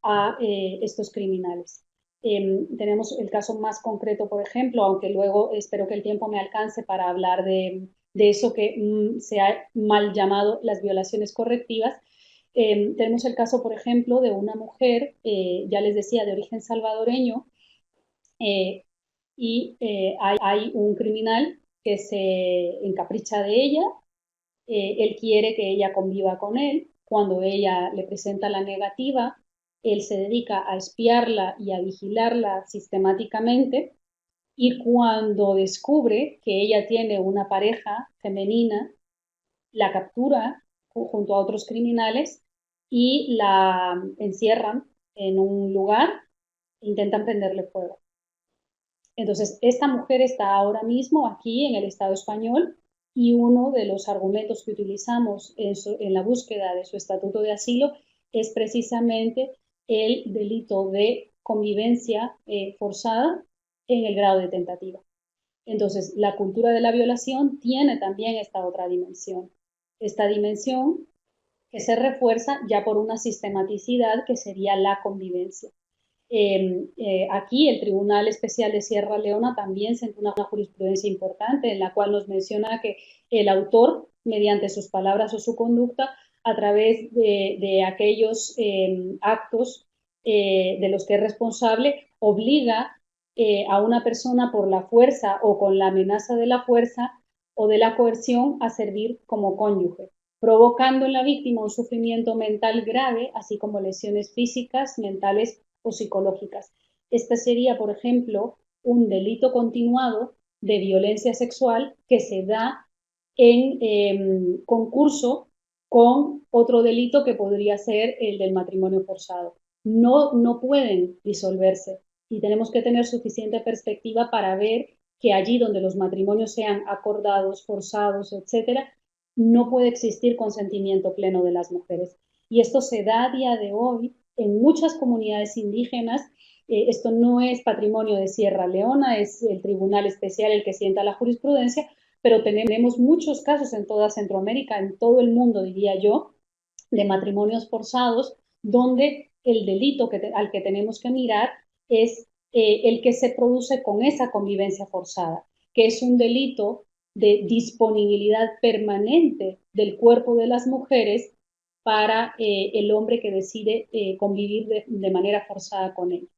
a estos criminales. Tenemos el caso más concreto, por ejemplo, aunque luego espero que el tiempo me alcance para hablar de eso que se ha mal llamado las violaciones correctivas. Tenemos el caso, por ejemplo, de una mujer, ya les decía, de origen salvadoreño, eh, y hay un criminal que se encapricha de ella, él quiere que ella conviva con él, cuando ella le presenta la negativa, él se dedica a espiarla y a vigilarla sistemáticamente, y cuando descubre que ella tiene una pareja femenina, la captura junto a otros criminales y la encierran en un lugar e intentan prenderle fuego. Entonces, esta mujer está ahora mismo aquí en el Estado español y uno de los argumentos que utilizamos en la búsqueda de su estatuto de asilo es precisamente el delito de convivencia forzada en el grado de tentativa. Entonces, la cultura de la violación tiene también esta dimensión que se refuerza ya por una sistematicidad que sería la convivencia. Aquí el Tribunal Especial de Sierra Leona también sentó una jurisprudencia importante en la cual nos menciona que el autor, mediante sus palabras o su conducta, a través de aquellos actos de los que es responsable, obliga a una persona por la fuerza o con la amenaza de la fuerza o de la coerción a servir como cónyuge, provocando en la víctima un sufrimiento mental grave, así como lesiones físicas, mentales o psicológicas. Esta sería, por ejemplo, un delito continuado de violencia sexual que se da en concurso con otro delito que podría ser el del matrimonio forzado. No pueden disolverse y tenemos que tener suficiente perspectiva para ver que allí donde los matrimonios sean acordados, forzados, etcétera, no puede existir consentimiento pleno de las mujeres. Y esto se da a día de hoy en muchas comunidades indígenas. Esto no es patrimonio de Sierra Leona, es el Tribunal Especial el que sienta la jurisprudencia, pero tenemos muchos casos en toda Centroamérica, en todo el mundo, diría yo, de matrimonios forzados, donde el delito al que tenemos que mirar es el que se produce con esa convivencia forzada, que es un delito de disponibilidad permanente del cuerpo de las mujeres para el hombre que decide convivir de manera forzada con él.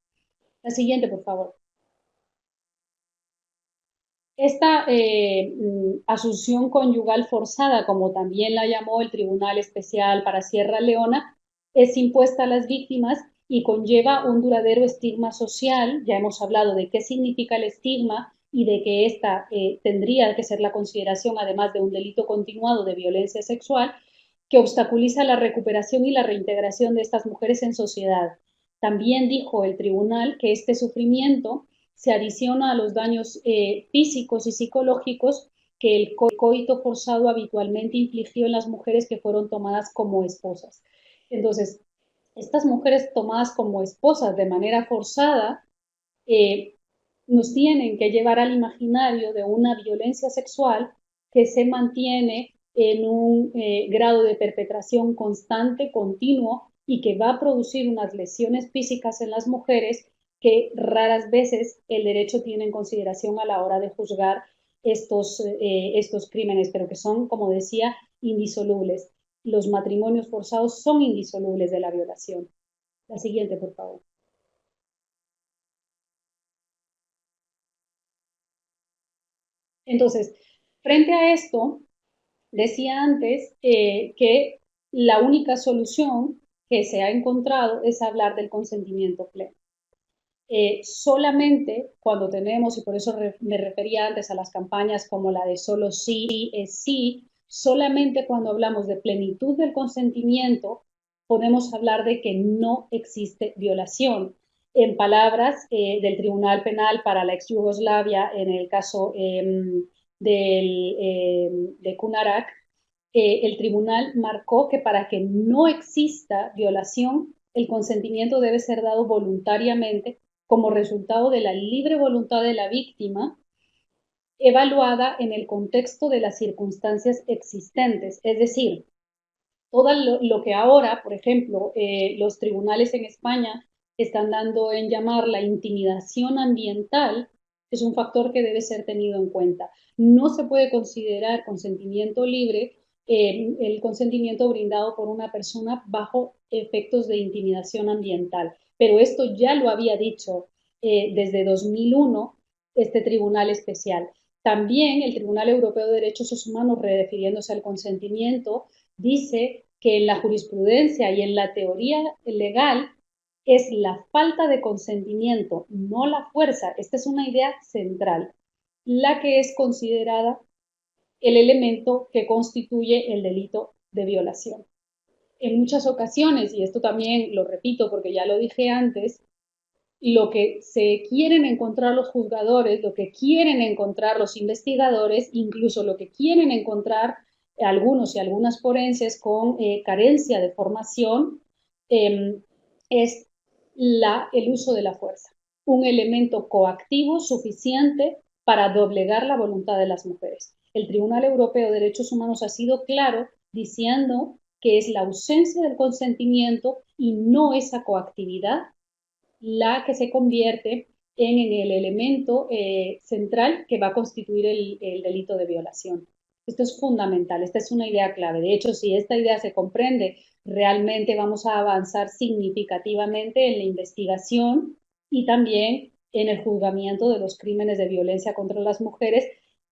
La siguiente, por favor. Esta asunción conyugal forzada, como también la llamó el Tribunal Especial para Sierra Leona, es impuesta a las víctimas y conlleva un duradero estigma social. Ya hemos hablado de qué significa el estigma y de que esta tendría que ser la consideración, además de un delito continuado de violencia sexual, que obstaculiza la recuperación y la reintegración de estas mujeres en sociedad. También dijo el tribunal que este sufrimiento se adiciona a los daños físicos y psicológicos que el coito forzado habitualmente infligió en las mujeres que fueron tomadas como esposas. Entonces, estas mujeres tomadas como esposas de manera forzada eh, nos tienen que llevar al imaginario de una violencia sexual que se mantiene en un grado de perpetración constante, continuo, y que va a producir unas lesiones físicas en las mujeres que raras veces el derecho tiene en consideración a la hora de juzgar estos crímenes, pero que son, como decía, indisolubles. Los matrimonios forzados son indisolubles de la violación. La siguiente, por favor. Entonces, frente a esto, decía antes que la única solución que se ha encontrado es hablar del consentimiento pleno. Solamente cuando tenemos, y por eso me refería antes a las campañas como la de solo sí es sí, solamente cuando hablamos de plenitud del consentimiento podemos hablar de que no existe violación. En palabras del Tribunal Penal para la ex Yugoslavia, en el caso de Kunarak, el tribunal marcó que para que no exista violación, el consentimiento debe ser dado voluntariamente como resultado de la libre voluntad de la víctima, evaluada en el contexto de las circunstancias existentes. Es decir, todo lo que ahora, por ejemplo, los tribunales en España están dando en llamar la intimidación ambiental, es un factor que debe ser tenido en cuenta. No se puede considerar consentimiento libre el consentimiento brindado por una persona bajo efectos de intimidación ambiental. Pero esto ya lo había dicho desde 2001 este tribunal especial. También el Tribunal Europeo de Derechos Humanos, refiriéndose al consentimiento, dice que en la jurisprudencia y en la teoría legal es la falta de consentimiento, no la fuerza. Esta es una idea central, la que es considerada el elemento que constituye el delito de violación. En muchas ocasiones, y esto también lo repito porque ya lo dije antes, lo que se quieren encontrar los juzgadores, lo que quieren encontrar los investigadores, incluso lo que quieren encontrar algunos y algunas forenses con carencia de formación, es el uso de la fuerza, un elemento coactivo suficiente para doblegar la voluntad de las mujeres. El Tribunal Europeo de Derechos Humanos ha sido claro diciendo que es la ausencia del consentimiento y no esa coactividad la que se convierte en el elemento central que va a constituir el delito de violación. Esto es fundamental, esta es una idea clave. De hecho, si esta idea se comprende, realmente vamos a avanzar significativamente en la investigación y también en el juzgamiento de los crímenes de violencia contra las mujeres,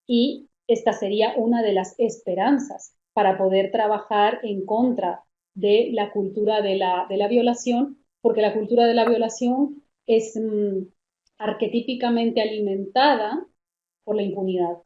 y esta sería una de las esperanzas para poder trabajar en contra de la cultura de la violación, porque la cultura de la violación es arquetípicamente alimentada por la impunidad.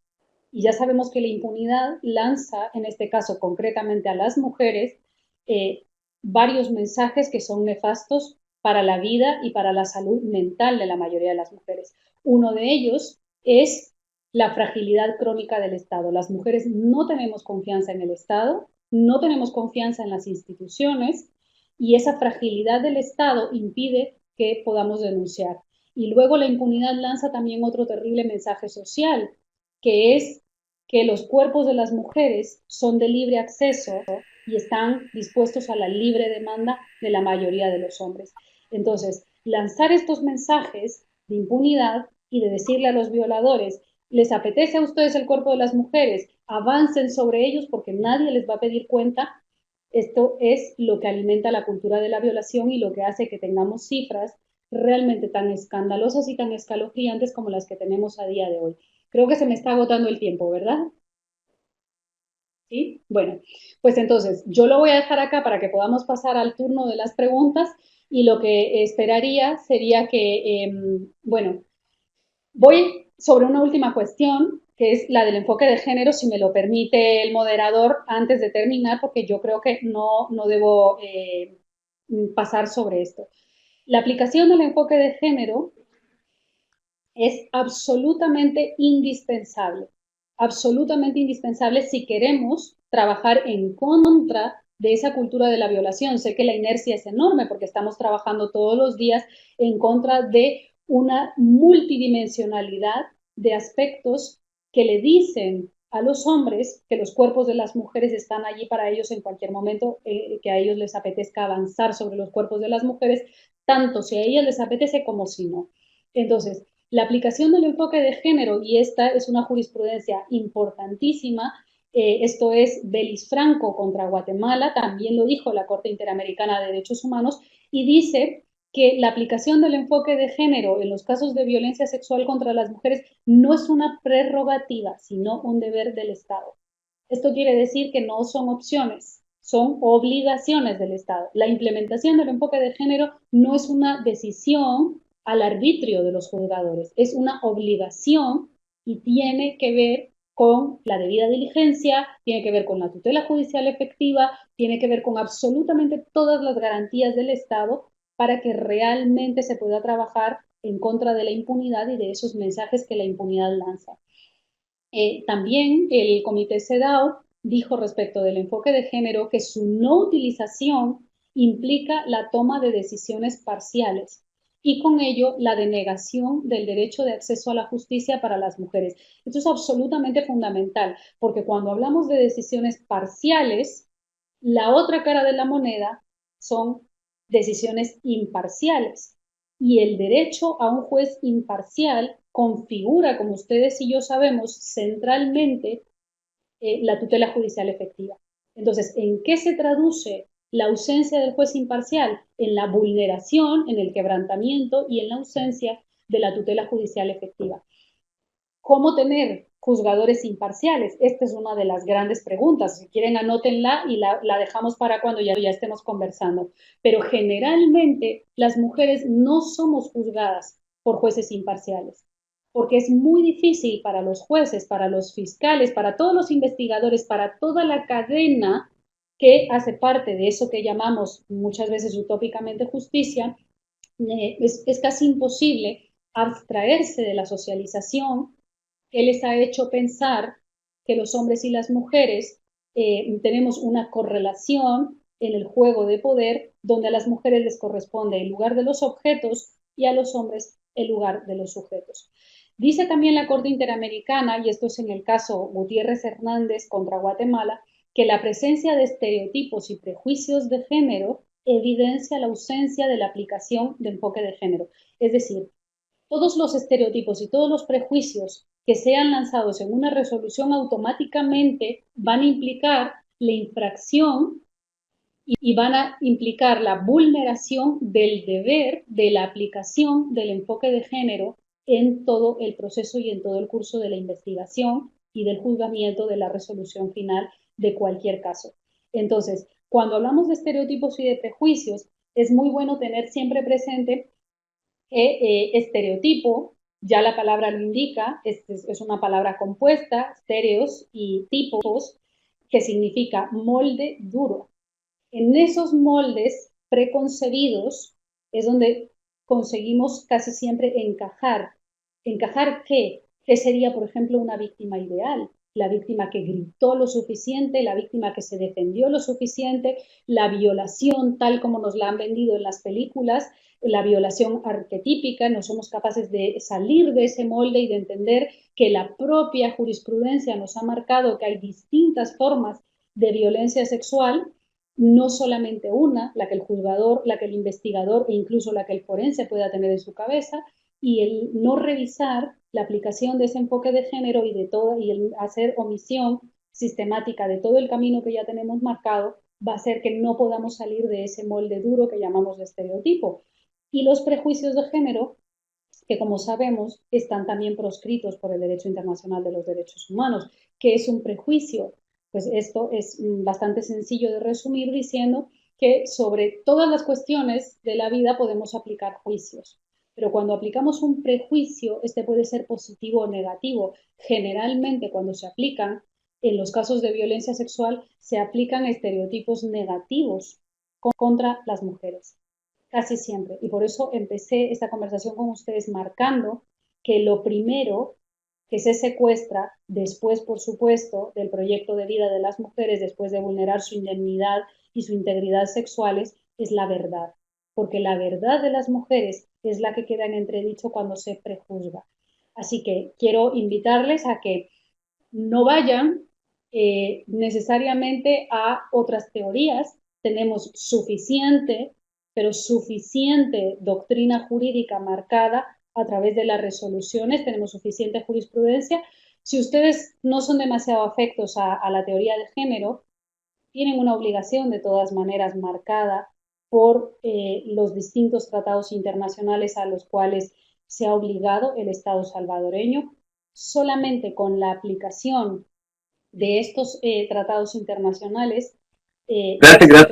Y ya sabemos que la impunidad lanza, en este caso concretamente a las mujeres, eh, varios mensajes que son nefastos para la vida y para la salud mental de la mayoría de las mujeres. Uno de ellos es la fragilidad crónica del Estado. Las mujeres no tenemos confianza en el Estado, no tenemos confianza en las instituciones y esa fragilidad del Estado impide que podamos denunciar. Y luego la impunidad lanza también otro terrible mensaje social, que es que los cuerpos de las mujeres son de libre acceso y están dispuestos a la libre demanda de la mayoría de los hombres. Entonces, lanzar estos mensajes de impunidad y de decirle a los violadores, les apetece a ustedes el cuerpo de las mujeres, avancen sobre ellos porque nadie les va a pedir cuenta. Esto es lo que alimenta la cultura de la violación y lo que hace que tengamos cifras realmente tan escandalosas y tan escalofriantes como las que tenemos a día de hoy. Creo que se me está agotando el tiempo, ¿verdad? Sí. Bueno, pues entonces yo lo voy a dejar acá para que podamos pasar al turno de las preguntas y lo que esperaría sería que, bueno, voy sobre una última cuestión, que es la del enfoque de género, si me lo permite el moderador antes de terminar, porque yo creo que no debo pasar sobre esto. La aplicación del enfoque de género es absolutamente indispensable si queremos trabajar en contra de esa cultura de la violación. Sé que la inercia es enorme porque estamos trabajando todos los días en contra de una multidimensionalidad de aspectos que le dicen a los hombres que los cuerpos de las mujeres están allí para ellos en cualquier momento, que a ellos les apetezca avanzar sobre los cuerpos de las mujeres, tanto si a ellas les apetece como si no. Entonces, la aplicación del enfoque de género, y esta es una jurisprudencia importantísima, esto es Belis Franco contra Guatemala, también lo dijo la Corte Interamericana de Derechos Humanos, y dice que la aplicación del enfoque de género en los casos de violencia sexual contra las mujeres no es una prerrogativa, sino un deber del Estado. Esto quiere decir que no son opciones, son obligaciones del Estado. La implementación del enfoque de género no es una decisión al arbitrio de los juzgadores, es una obligación y tiene que ver con la debida diligencia, tiene que ver con la tutela judicial efectiva, tiene que ver con absolutamente todas las garantías del Estado para que realmente se pueda trabajar en contra de la impunidad y de esos mensajes que la impunidad lanza. También el comité CEDAW dijo respecto del enfoque de género que su no utilización implica la toma de decisiones parciales y con ello la denegación del derecho de acceso a la justicia para las mujeres. Esto es absolutamente fundamental porque cuando hablamos de decisiones parciales, la otra cara de la moneda son decisiones imparciales y el derecho a un juez imparcial configura, como ustedes y yo sabemos, centralmente la tutela judicial efectiva. Entonces, ¿en qué se traduce la ausencia del juez imparcial? En la vulneración, en el quebrantamiento y en la ausencia de la tutela judicial efectiva. ¿Cómo tener juzgadores imparciales? Esta es una de las grandes preguntas. Si quieren, anótenla y la dejamos para cuando ya estemos conversando. Pero generalmente las mujeres no somos juzgadas por jueces imparciales, porque es muy difícil para los jueces, para los fiscales, para todos los investigadores, para toda la cadena que hace parte de eso que llamamos muchas veces utópicamente justicia, es casi imposible abstraerse de la socialización que les ha hecho pensar que los hombres y las mujeres tenemos una correlación en el juego de poder donde a las mujeres les corresponde el lugar de los objetos y a los hombres el lugar de los sujetos. Dice también la Corte Interamericana, y esto es en el caso Gutiérrez Hernández contra Guatemala, que la presencia de estereotipos y prejuicios de género evidencia la ausencia de la aplicación de enfoque de género. Es decir, todos los estereotipos y todos los prejuicios que sean lanzados en una resolución automáticamente van a implicar la infracción y van a implicar la vulneración del deber de la aplicación del enfoque de género en todo el proceso y en todo el curso de la investigación y del juzgamiento de la resolución final de cualquier caso. Entonces, cuando hablamos de estereotipos y de prejuicios, es muy bueno tener siempre presente Estereotipo, ya la palabra lo indica, es una palabra compuesta, stereos y tipos, que significa molde duro. En esos moldes preconcebidos es donde conseguimos casi siempre encajar. ¿Encajar qué? ¿Qué sería, por ejemplo, una víctima ideal? La víctima que gritó lo suficiente, la víctima que se defendió lo suficiente, la violación tal como nos la han vendido en las películas, la violación arquetípica, no somos capaces de salir de ese molde y de entender que la propia jurisprudencia nos ha marcado que hay distintas formas de violencia sexual, no solamente una, la que el juzgador, la que el investigador e incluso la que el forense pueda tener en su cabeza, y el no revisar la aplicación de ese enfoque de género y de todo, y el hacer omisión sistemática de todo el camino que ya tenemos marcado, va a hacer que no podamos salir de ese molde duro que llamamos de estereotipo. Y los prejuicios de género, que como sabemos están también proscritos por el derecho internacional de los derechos humanos. ¿Qué es un prejuicio? Pues esto es bastante sencillo de resumir diciendo que sobre todas las cuestiones de la vida podemos aplicar juicios. Pero cuando aplicamos un prejuicio, este puede ser positivo o negativo. Generalmente, cuando se aplican, en los casos de violencia sexual, se aplican estereotipos negativos contra las mujeres, casi siempre. Y por eso empecé esta conversación con ustedes marcando que lo primero que se secuestra después, por supuesto, del proyecto de vida de las mujeres, después de vulnerar su indemnidad y su integridad sexuales, es la verdad. Porque la verdad de las mujeres es la que queda en entredicho cuando se prejuzga. Así que quiero invitarles a que no vayan necesariamente a otras teorías. Tenemos suficiente, pero suficiente doctrina jurídica marcada a través de las resoluciones, tenemos suficiente jurisprudencia. Si ustedes no son demasiado afectos a la teoría de género, tienen una obligación de todas maneras marcada por los distintos tratados internacionales a los cuales se ha obligado el Estado salvadoreño. Solamente con la aplicación de estos tratados internacionales. Gracias, gracias.